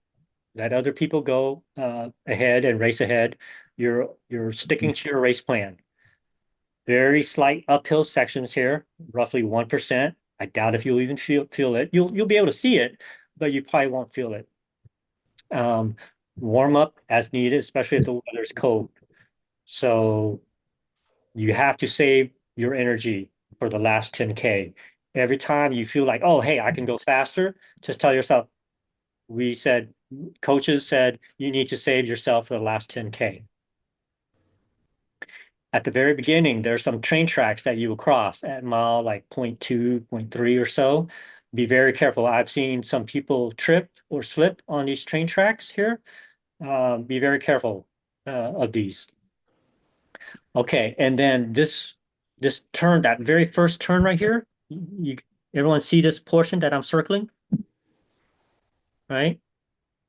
[SPEAKER 1] Let other people go ahead and race ahead. You're sticking to your race plan. Very slight uphill sections here, roughly 1%. I doubt if you'll even feel it. You'll be able to see it, but you probably won't feel it. Um, warm up as needed, especially if the weather is cold. So you have to save your energy for the last 10K. Every time you feel like, oh, hey, I can go faster, just tell yourself, we said, coaches said you need to save yourself for the last 10K. At the very beginning, there's some train tracks that you will cross at mile like point 0.2, point 0.3 or so. Be very careful. I've seen some people trip or slip on these train tracks here. Be very careful of these. Okay, and then this turn, that very first turn right here, everyone see this portion that I'm circling, right?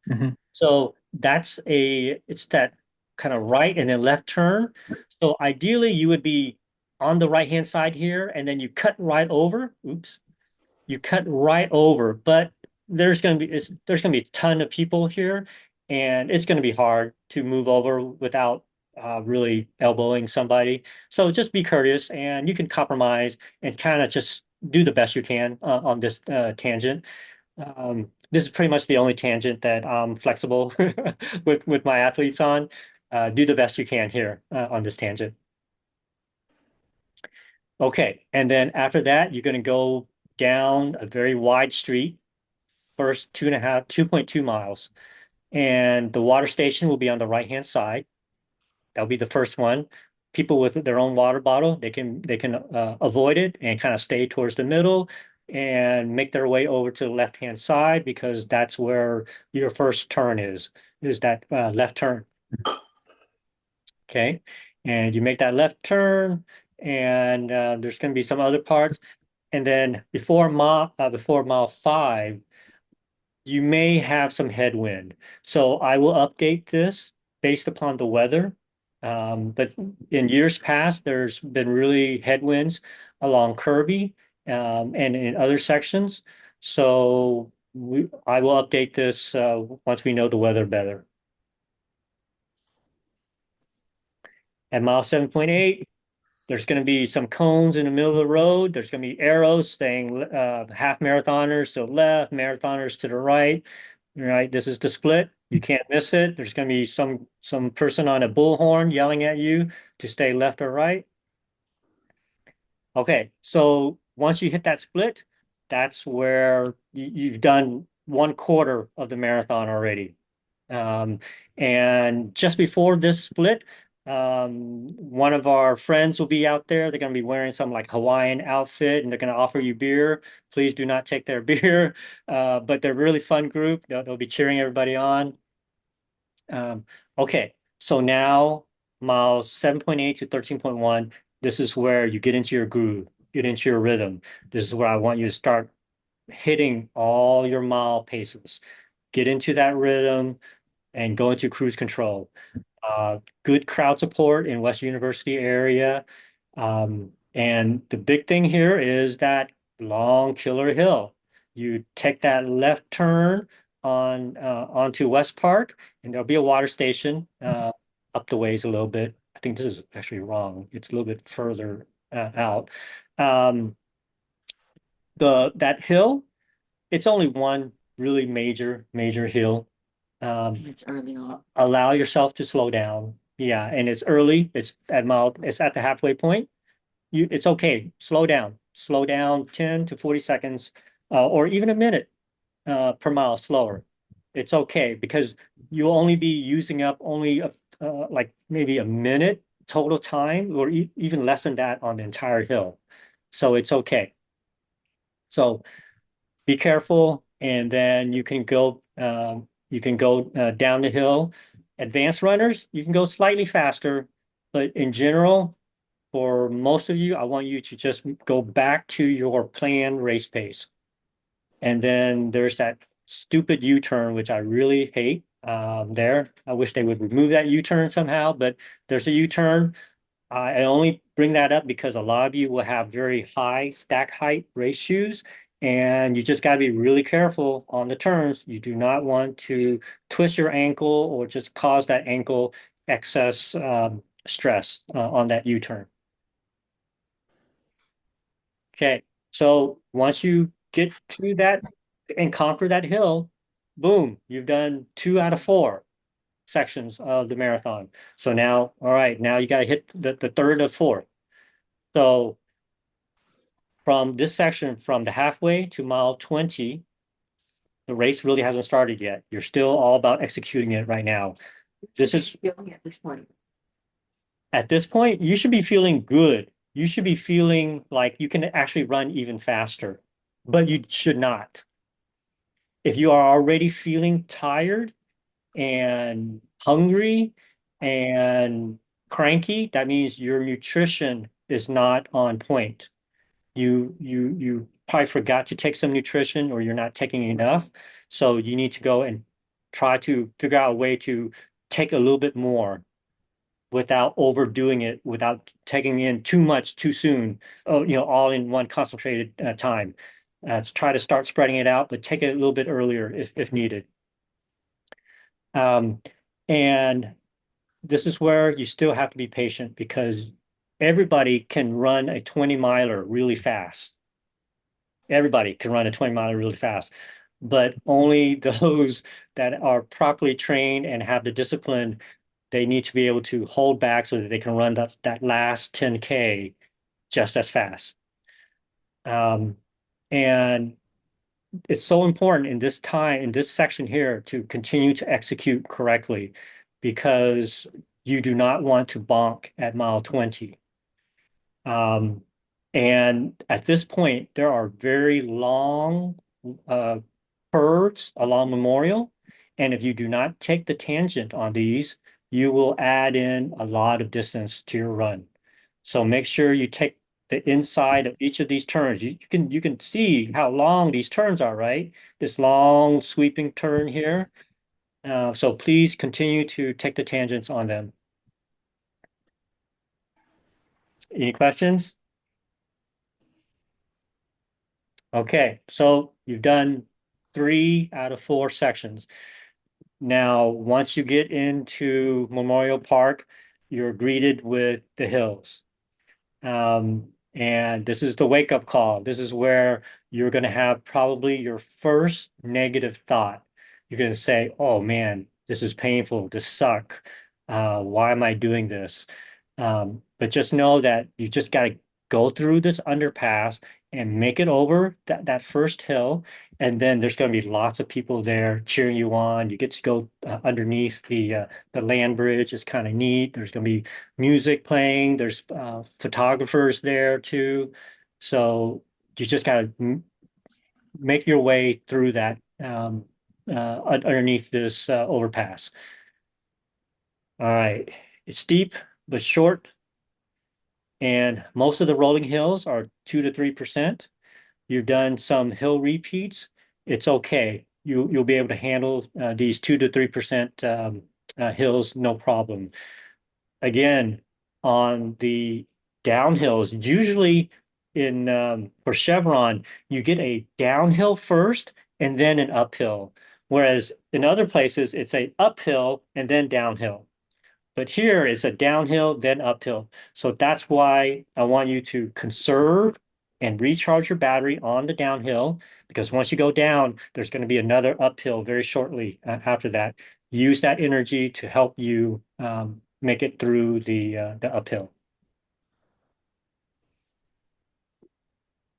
[SPEAKER 8] Mhm.
[SPEAKER 1] So it's that kind of right and then left turn. So ideally you would be on the right hand side here and then you cut right over. Oops. You cut right over, but there's going to be a ton of people here and it's going to be hard to move over without really elbowing somebody. So just be courteous and you can compromise and kind of just do the best you can on this tangent. This is pretty much the only tangent that I'm flexible with my athletes on. Do the best you can here on this tangent. Okay, and then after that, you're going to go down a very wide street, first 2.2 miles, and the water station will be on the right-hand side. That'll be the first one. People with their own water bottle, they can avoid it and kind of stay towards the middle and make their way over to the left-hand side because that's where your first turn is that left turn. Okay, and you make that left turn, and there's going to be some other parts, and then before mile 5 you may have some headwind. So I will update this based upon the weather. But in years past, there's been really headwinds along Kirby and in other sections. So I will update this once we know the weather better. At mile 7.8, there's going to be some cones in the middle of the road. There's going to be arrows saying half marathoners to the left, marathoners to the right. Right, this is the split. You can't miss it. There's going to be some person on a bullhorn yelling at you to stay left or right. Okay, so once you hit that split, that's where you've done 1/4 of the marathon already. Um, and just before this split, one of our friends will be out there. They're going to be wearing some like Hawaiian outfit and they're going to offer you beer. Please do not take their beer. But they're a really fun group. They'll be cheering everybody on. Okay, so now miles 7.8 to 13.1, this is where you get into your groove, get into your rhythm. This is where I want you to start hitting all your mile paces. Get into that rhythm and go into cruise control. Good crowd support in West University area. And the big thing here is that long killer hill. You take that left turn onto West Park, and there'll be a water station up the ways a little bit. I think this is actually wrong. It's a little bit further out. Um, that hill, it's only one really major hill.
[SPEAKER 2] It's early on.
[SPEAKER 1] Allow yourself to slow down. Yeah, and it's early. It's at the halfway point. It's okay. Slow down. Slow down 10 to 40 seconds, or even a minute per mile slower. It's okay because you'll only be using up only like maybe a minute total time, or even less than that on the entire hill. So it's okay. So be careful, and then you can go down the hill. Advanced runners, you can go slightly faster, but in general, for most of you, I want you to just go back to your planned race pace. And then there's that stupid U-turn, which I really hate there. I wish they would remove that U-turn somehow, but there's a U-turn. I only bring that up because a lot of you will have very high stack height race shoes, and you just got to be really careful on the turns. You do not want to twist your ankle or just cause that ankle excess stress on that U-turn. Okay, so once you get to that and conquer that hill, boom, you've done 2 out of 4 sections of the marathon. So now, all right, now you got to hit the third or fourth. So from this section, from the halfway to mile 20, the race really hasn't started yet. You're still all about executing it right now. This is
[SPEAKER 2] Feeling at this point.
[SPEAKER 1] At this point, you should be feeling good. You should be feeling like you can actually run even faster, but you should not. If you are already feeling tired and hungry and cranky, that means your nutrition is not on point. You probably forgot to take some nutrition or you're not taking enough. So you need to go and try to figure out a way to take a little bit more without overdoing it, without taking in too much too soon, all in one concentrated time. Try to start spreading it out, but take it a little bit earlier if needed. Um, and this is where you still have to be patient because everybody can run a 20 miler really fast. Everybody can run a 20 miler really fast, but only those that are properly trained and have the discipline, they need to be able to hold back so that they can run that last 10K just as fast. And it's so important in this time, in this section here, to continue to execute correctly because you do not want to bonk at mile 20. Um, and at this point, there are very long uh, curves along Memorial. And if you do not take the tangent on these, you will add in a lot of distance to your run. So make sure you take the inside of each of these turns. You can see how long these turns are, right? This long sweeping turn here. So please continue to take the tangents on them. Any questions? Okay, so you've done 3 out of 4 sections. Now, once you get into Memorial Park, you're greeted with the hills. And this is the wake-up call. This is where you're going to have probably your first negative thought. You're going to say, oh man, this is painful. This sucks. Why am I doing this? But just know that you just got to go through this underpass and make it over that first hill. And then there's going to be lots of people there cheering you on. You get to go underneath the land bridge. It's kind of neat. There's going to be music playing. There's photographers there too. So you just got to make your way through that underneath this overpass. All right. It's steep but short, and most of the rolling hills are 2 to 3%. You've done some hill repeats. It's okay. You'll be able to handle these 2 to 3% hills, no problem. Again, on the downhills, usually in for Chevron, you get a downhill first and then an uphill. Whereas in other places, it's a uphill and then downhill. But here it's a downhill, then uphill. So that's why I want you to conserve and recharge your battery on the downhill, because once you go down, there's going to be another uphill very shortly after that. Use that energy to help you make it through the uphill.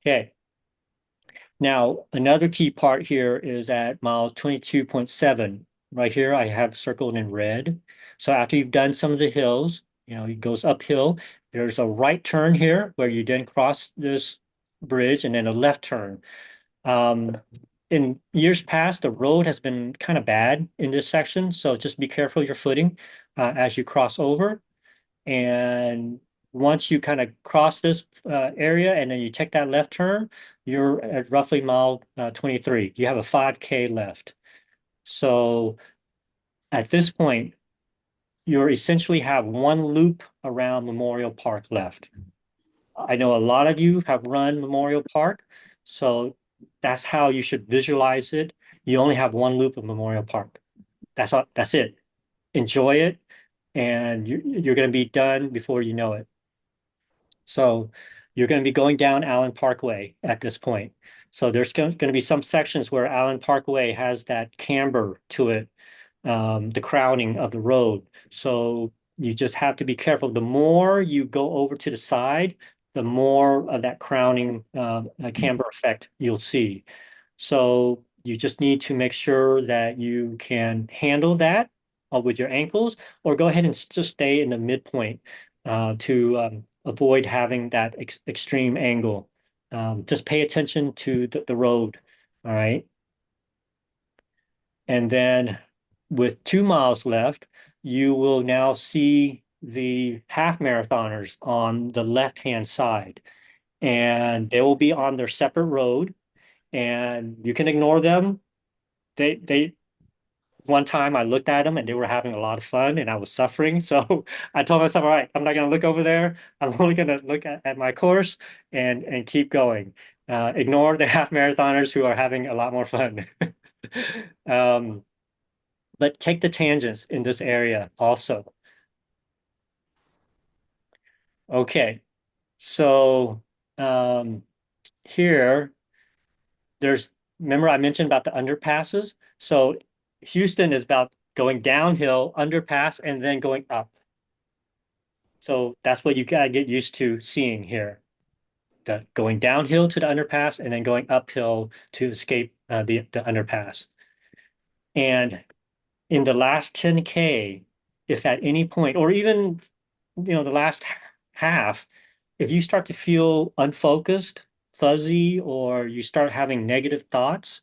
[SPEAKER 1] Okay. Now, another key part here is at mile 22.7. Right here, I have circled in red. So after you've done some of the hills, it goes uphill. There's a right turn here where you then cross this bridge and then a left turn. In years past, the road has been kind of bad in this section. So just be careful of your footing as you cross over. And once you kind of cross this area and then you take that left turn, you're at roughly mile 23. You have a 5K left. So at this point, you essentially have one loop around Memorial Park left. I know a lot of you have run Memorial Park, so that's how you should visualize it. You only have one loop of Memorial Park. That's all, that's it. Enjoy it, and you're going to be done before you know it. So you're going to be going down Allen Parkway at this point. So there's going to be some sections where Allen Parkway has that camber to it, the crowning of the road. So you just have to be careful. The more you go over to the side, the more of that crowning camber effect you'll see. So you just need to make sure that you can handle that with your ankles, or go ahead and just stay in the midpoint to avoid having that extreme angle. Just pay attention to the road. All right. And then with 2 miles left, you will now see the half marathoners on the left-hand side, and they will be on their separate road, and you can ignore them. They One time I looked at them and they were having a lot of fun and I was suffering. So I told myself, all right, I'm not going to look over there. I'm only going to look at my course and keep going. Ignore the half marathoners who are having a lot more fun. Um, but take the tangents in this area also. Okay, so um, here, there's, remember I mentioned about the underpasses? So Houston is about going downhill, underpass, and then going up. So that's what you gotta get used to seeing here. The going downhill to the underpass and then going uphill to escape the underpass. And in the last 10K, if at any point, or even the last half, if you start to feel unfocused, fuzzy, or you start having negative thoughts,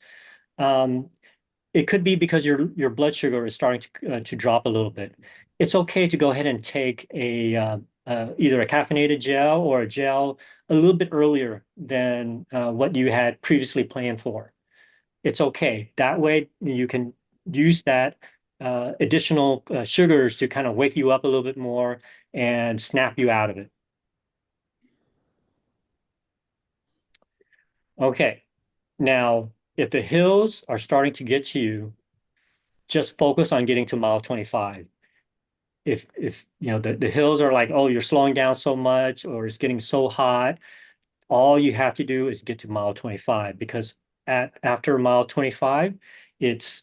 [SPEAKER 1] um, it could be because your blood sugar is starting to drop a little bit. It's okay to go ahead and take either a caffeinated gel or a gel a little bit earlier than what you had previously planned for. It's okay. That way you can use that additional sugars to kind of wake you up a little bit more and snap you out of it. Okay. Now, if the hills are starting to get to you, just focus on getting to mile 25. If the hills are like, oh, you're slowing down so much or it's getting so hot, all you have to do is get to mile 25, because after mile 25, it's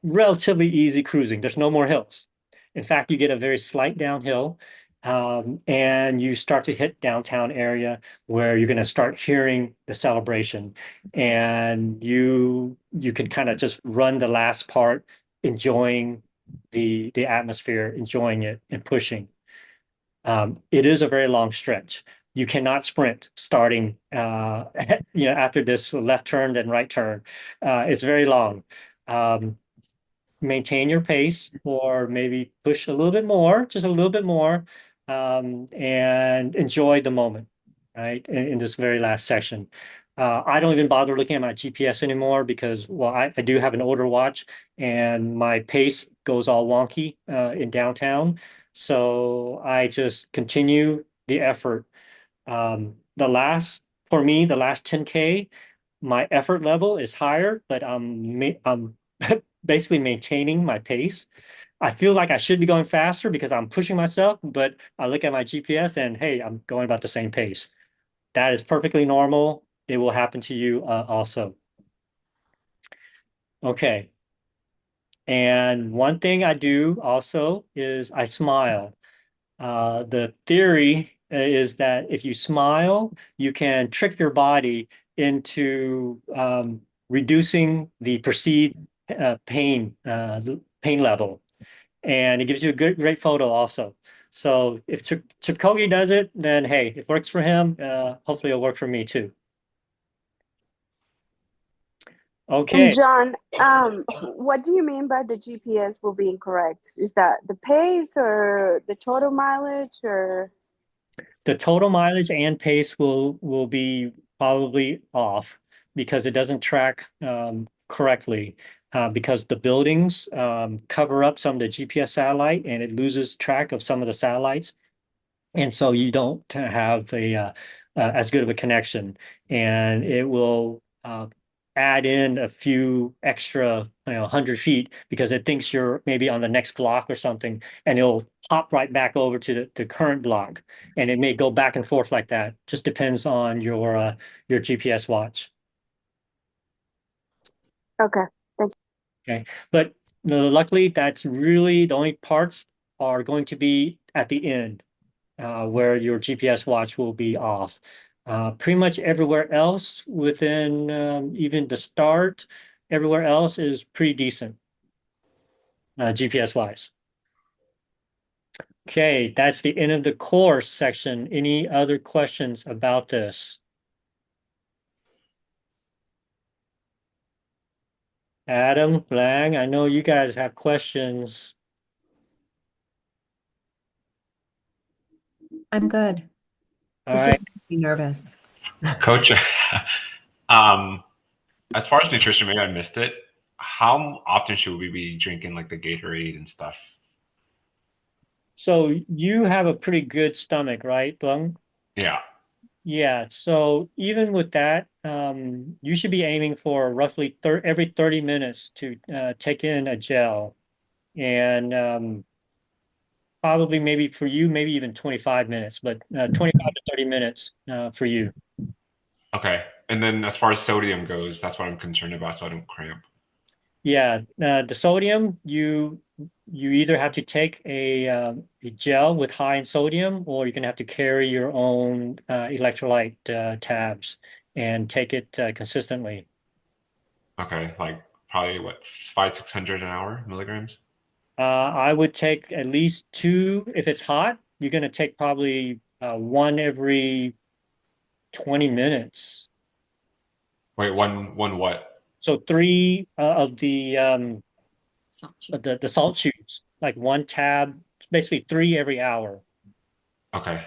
[SPEAKER 1] relatively easy cruising. There's no more hills. In fact, you get a very slight downhill, and you start to hit downtown area where you're going to start hearing the celebration, and you can kind of just run the last part, enjoying the atmosphere, enjoying it and pushing. It is a very long stretch. You cannot sprint starting, after this left turn, then right turn. It's very long. Um, Maintain your pace or maybe push a little bit more, just a little bit more, and enjoy the moment, right? In this very last section. I don't even bother looking at my GPS anymore because, well, I do have an older watch and my pace goes all wonky in downtown. So I just continue the effort. For me, the last 10K, my effort level is higher, but I'm basically maintaining my pace. I feel like I should be going faster because I'm pushing myself, but I look at my GPS and hey, I'm going about the same pace. That is perfectly normal. It will happen to you also. Okay. And one thing I do also is I smile. The theory is that if you smile, you can trick your body into reducing the perceived pain level, and it gives you a great photo also. So if Chipkogi does it, then hey, it works for him. Hopefully, it'll work for me too.
[SPEAKER 3] And
[SPEAKER 1] Okay.
[SPEAKER 3] John, what do you mean by the GPS will be incorrect? Is that the pace or the total mileage or?
[SPEAKER 1] The total mileage and pace will be probably off because it doesn't track correctly, because the buildings cover up some of the GPS satellite and it loses track of some of the satellites. And so you don't have as good of a connection, and it will add in a few extra 100 feet because it thinks you're maybe on the next block or something, and it'll hop right back over to the current block, and it may go back and forth like that. Just depends on your GPS watch.
[SPEAKER 3] Okay. Thank
[SPEAKER 1] Okay. But luckily, that's really the only parts are going to be at the end, where your GPS watch will be off. Pretty much everywhere else within even the start, everywhere else is pretty decent, GPS wise. Okay, that's the end of the course section. Any other questions about this? Adam, Lang, I know you guys have questions.
[SPEAKER 8] I'm good.
[SPEAKER 1] All
[SPEAKER 8] This
[SPEAKER 1] right.
[SPEAKER 8] is making me nervous.
[SPEAKER 9] Coach, um, as far as nutrition, maybe I missed it. How often should we be drinking like the Gatorade and stuff?
[SPEAKER 1] So you have a pretty good stomach, right, Bung?
[SPEAKER 9] Yeah.
[SPEAKER 1] Yeah. So even with that, you should be aiming for roughly every 30 minutes to take in a gel. And probably maybe for you, maybe even 25 minutes, but 25 to 30 minutes for you.
[SPEAKER 9] Okay. And then as far as sodium goes, that's what I'm concerned about, so I don't cramp.
[SPEAKER 1] Yeah, the sodium you either have to take a gel with high in sodium, or you're gonna have to carry your own electrolyte tabs and take it consistently.
[SPEAKER 9] Okay, like probably what, 600 an hour milligrams?
[SPEAKER 1] I would take at least two if it's hot. You're gonna take probably one every 20 minutes.
[SPEAKER 9] Wait, one what?
[SPEAKER 1] So three of
[SPEAKER 2] Salt.
[SPEAKER 1] the salt chews, like one tab, basically three every hour.
[SPEAKER 9] Okay.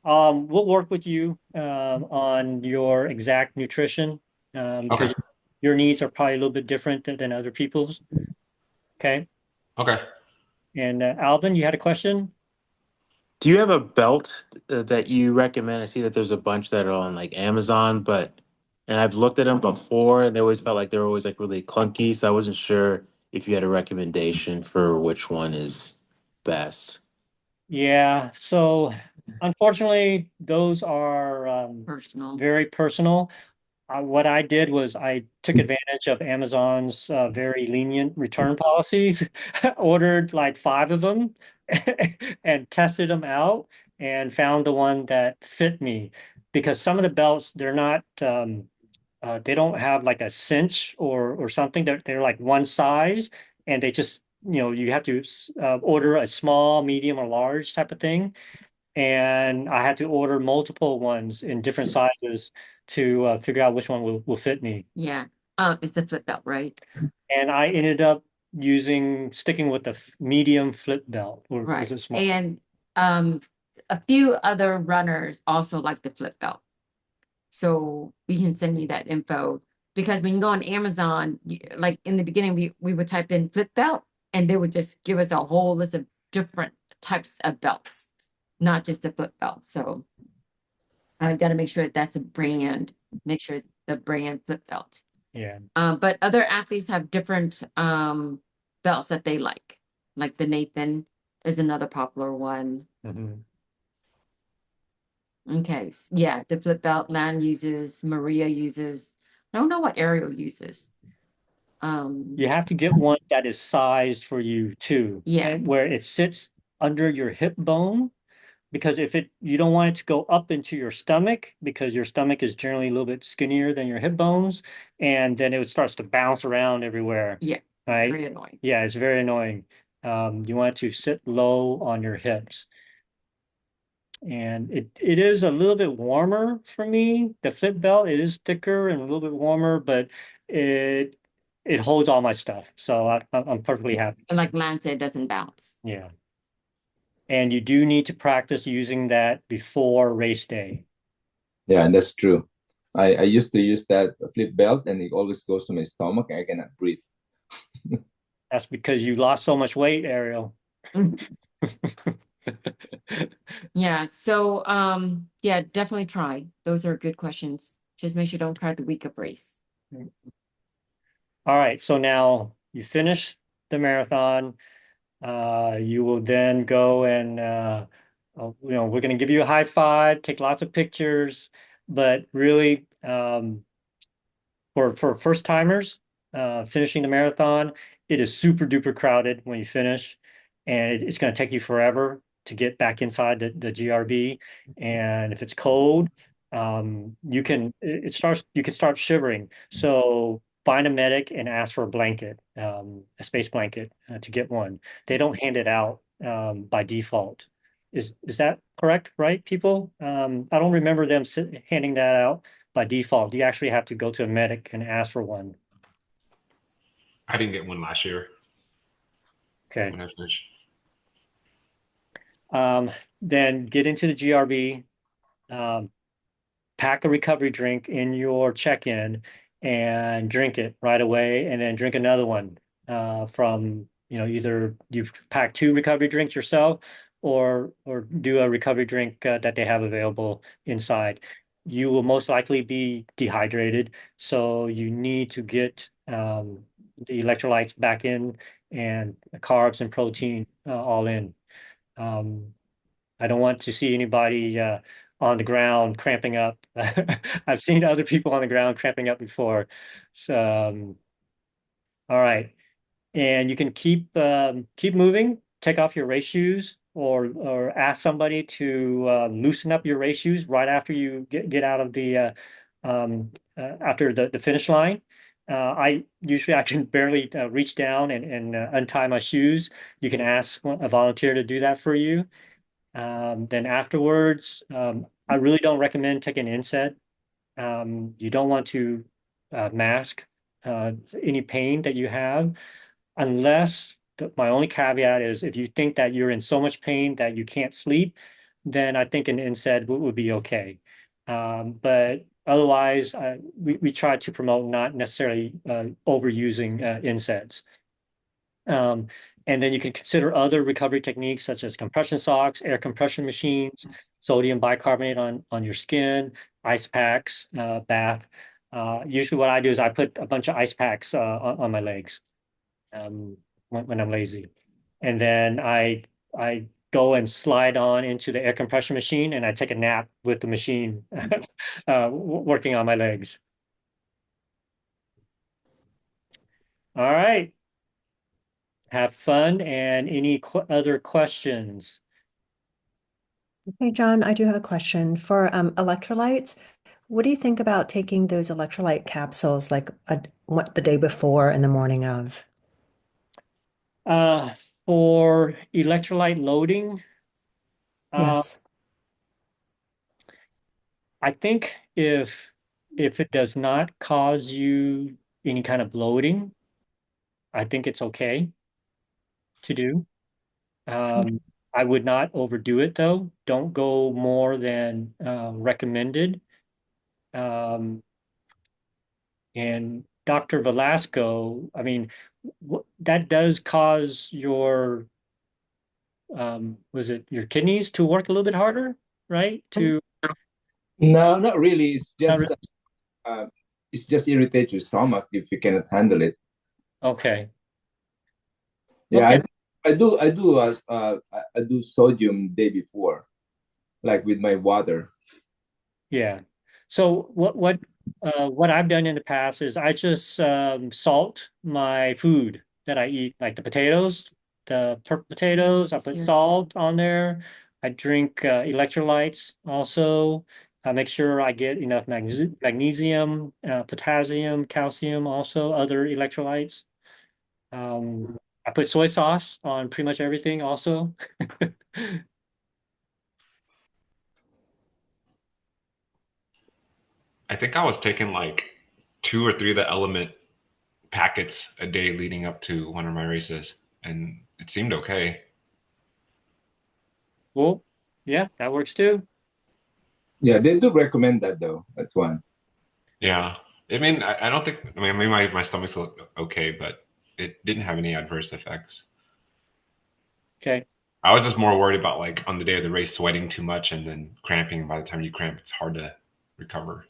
[SPEAKER 1] We'll work with you on your exact nutrition
[SPEAKER 9] Okay.
[SPEAKER 1] because your needs are probably a little bit different than other people's. Okay.
[SPEAKER 9] Okay.
[SPEAKER 1] And Alvin, you had a question?
[SPEAKER 7] Do you have a belt that you recommend? I see that there's a bunch that are on like Amazon, but and I've looked at them before and they always felt like they were always like really clunky. So I wasn't sure if you had a recommendation for which one is best.
[SPEAKER 1] Yeah. So unfortunately, those are
[SPEAKER 2] Personal.
[SPEAKER 1] very personal. What I did was I took advantage of Amazon's very lenient return policies, ordered like five of them and tested them out and found the one that fit me. Because some of the belts, they're not, they don't have like a cinch or something. They're like one size and they just, you have to order a small, medium, or large type of thing, and I had to order multiple ones in different sizes to figure out which one will fit me.
[SPEAKER 2] Yeah. It's the flip belt, right?
[SPEAKER 1] And I ended up sticking with the medium flip belt, or was
[SPEAKER 2] Right.
[SPEAKER 1] it small?
[SPEAKER 2] And um, a few other runners also like the flip belt. So we can send you that info because when you go on Amazon, like in the beginning, we would type in flip belt and they would just give us a whole list of different types of belts, not just a flip belt. So I got to make sure that's a brand, make sure the brand flip belt.
[SPEAKER 1] Yeah.
[SPEAKER 2] But other athletes have different belts that they like the Nathan is another popular one.
[SPEAKER 1] Mhm.
[SPEAKER 2] Okay, yeah, the flip belt Lan uses, Maria uses. I don't know what Ariel uses.
[SPEAKER 1] You have to get one that is sized for you too,
[SPEAKER 2] Yeah,
[SPEAKER 1] and where it sits under your hip bone. Because you don't want it to go up into your stomach because your stomach is generally a little bit skinnier than your hip bones, and then it starts to bounce around everywhere,
[SPEAKER 2] yeah,
[SPEAKER 1] right?
[SPEAKER 2] very annoying.
[SPEAKER 1] Yeah, it's very annoying. You want it to sit low on your hips. And it is a little bit warmer for me. The flip belt, it is thicker and a little bit warmer, but it it holds all my stuff. So I'm perfectly happy.
[SPEAKER 2] And like Lan said, it doesn't bounce.
[SPEAKER 1] Yeah. And you do need to practice using that before race day.
[SPEAKER 10] Yeah, and that's true. I used to use that flip belt and it always goes to my stomach and I cannot breathe.
[SPEAKER 1] That's because you lost so much weight, Ariel.
[SPEAKER 2] Yeah, so yeah, definitely try. Those are good questions. Just make sure you don't try the week of race.
[SPEAKER 1] All right, so now you finish the marathon. You will then go and we're going to give you a high five, take lots of pictures, but really, for first timers finishing the marathon, it is super duper crowded when you finish, and it's going to take you forever to get back inside the GRB. And if it's cold, you can it starts you can start shivering. So find a medic and ask for a blanket, a space blanket, to get one. They don't hand it out by default. Is that correct, right, people? I don't remember them handing that out by default. You actually have to go to a medic and ask for one.
[SPEAKER 9] I didn't get one last year
[SPEAKER 1] Okay.
[SPEAKER 9] when I finished.
[SPEAKER 1] Then get into the GRB. Um, Pack a recovery drink in your check-in and drink it right away, and then drink another one from, either you've packed two recovery drinks yourself or do a recovery drink that they have available inside. You will most likely be dehydrated, so you need to get the electrolytes back in and carbs and protein all in. Um, I don't want to see anybody on the ground cramping up. I've seen other people on the ground cramping up before. So, all right. And you can keep moving, take off your race shoes or ask somebody to loosen up your race shoes right after you get out of after the finish line. I can barely reach down and untie my shoes. You can ask a volunteer to do that for you. Then afterwards, I really don't recommend taking NSAID. You don't want to mask any pain that you have, unless my only caveat is if you think that you're in so much pain that you can't sleep, then I think an NSAID would be okay. But otherwise, we try to promote not necessarily overusing NSAIDs. Um, and then you can consider other recovery techniques such as compression socks, air compression machines, sodium bicarbonate on your skin, ice packs, bath. Usually what I do is I put a bunch of ice packs on my legs when I'm lazy. And then I go and slide on into the air compression machine and I take a nap with the machine working on my legs. All right. Have fun. And any other questions?
[SPEAKER 8] Hey, John, I do have a question for electrolytes. What do you think about taking those electrolyte capsules like the day before and the morning of?
[SPEAKER 1] Uh, for electrolyte loading, uh,
[SPEAKER 8] Yes.
[SPEAKER 1] I think if it does not cause you any kind of bloating, I think it's okay to do. Um, I would not overdo it though. Don't go more than recommended. Um, and Dr. Velasco, I mean, that does cause your was it your kidneys to work a little bit harder, right? To
[SPEAKER 10] No, not really.
[SPEAKER 1] not really,
[SPEAKER 10] It's just irritate your stomach if you cannot handle it.
[SPEAKER 1] okay.
[SPEAKER 10] Yeah,
[SPEAKER 1] Okay.
[SPEAKER 10] I do sodium day before, like with my water.
[SPEAKER 1] Yeah. So what I've done in the past is I just salt my food that I eat, like the potatoes, the potatoes. I put
[SPEAKER 2] Easier.
[SPEAKER 1] salt on there. I drink electrolytes also. I make sure I get enough magnesium, potassium, calcium, also other electrolytes. I put soy sauce on pretty much everything also.
[SPEAKER 9] I think I was taking like two or three of the element packets a day leading up to one of my races, and it seemed okay.
[SPEAKER 1] Well, yeah, that works too.
[SPEAKER 10] Yeah, they do recommend that though. That's one.
[SPEAKER 9] Yeah. I mean, I don't think, I mean, maybe my stomach's okay, but it didn't have any adverse effects.
[SPEAKER 1] Okay.
[SPEAKER 9] I was just more worried about like on the day of the race sweating too much and then cramping. By the time you cramp, it's hard to recover.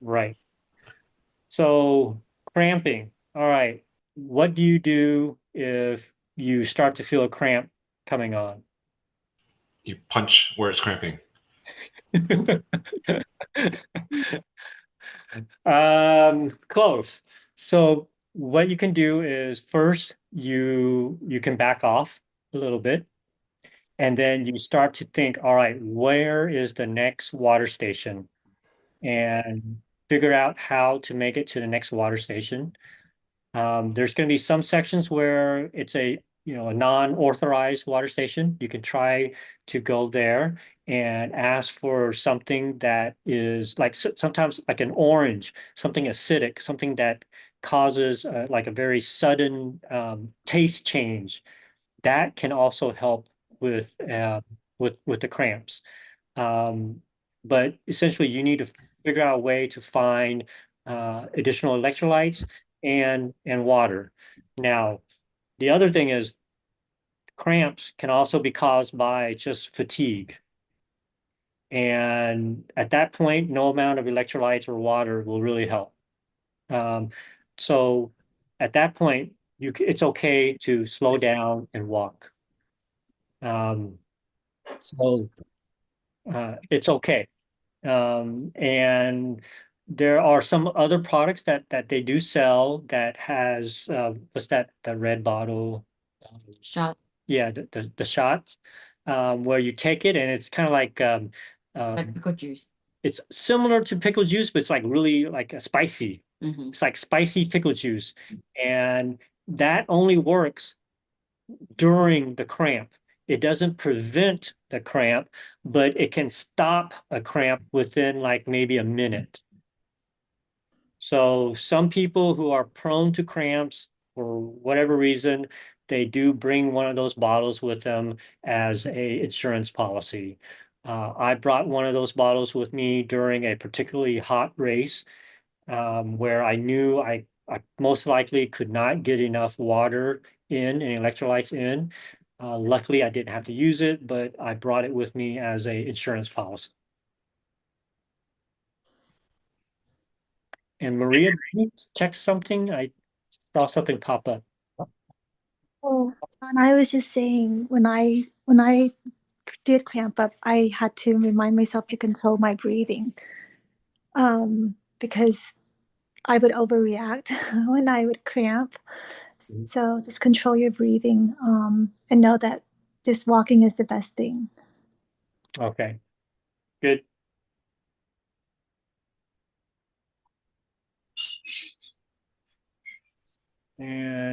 [SPEAKER 1] Right. So cramping. All right. What do you do if you start to feel a cramp coming on?
[SPEAKER 9] You punch where it's cramping.
[SPEAKER 1] Close. So what you can do is first you can back off a little bit, and then you start to think, all right, where is the next water station? And figure out how to make it to the next water station. There's going to be some sections where it's a non-authorized water station. You can try to go there and ask for something that is like sometimes like an orange, something acidic, something that causes like a very sudden taste change. That can also help with with the cramps. Um, but essentially, you need to figure out a way to find additional electrolytes and water. Now, the other thing is cramps can also be caused by just fatigue. And at that point, no amount of electrolytes or water will really help. Um, so at that point, it's okay to slow down and walk. Um, so it's okay. And there are some other products that they do sell that has what's that, the red bottle?
[SPEAKER 2] Shot.
[SPEAKER 1] Yeah, the shots where you take it and it's kind of like
[SPEAKER 2] Like
[SPEAKER 1] um,
[SPEAKER 2] pickle juice.
[SPEAKER 1] it's similar to pickle juice, but it's like really like a spicy.
[SPEAKER 2] Hmm.
[SPEAKER 1] It's like spicy pickle juice, and that only works during the cramp. It doesn't prevent the cramp, but it can stop a cramp within like maybe a minute. So some people who are prone to cramps for whatever reason, they do bring one of those bottles with them as a insurance policy. I brought one of those bottles with me during a particularly hot race where I knew I most likely could not get enough water in and electrolytes in. Luckily, I didn't have to use it, but I brought it with me as a insurance policy. And Maria, did you check something? I saw something pop up.
[SPEAKER 4] Oh, and I was just saying when I did cramp up, I had to remind myself to control my breathing. Because I would overreact when I would cramp.
[SPEAKER 1] Mhm.
[SPEAKER 4] So just control your breathing, and know that just walking is the best thing.
[SPEAKER 1] Okay, good. And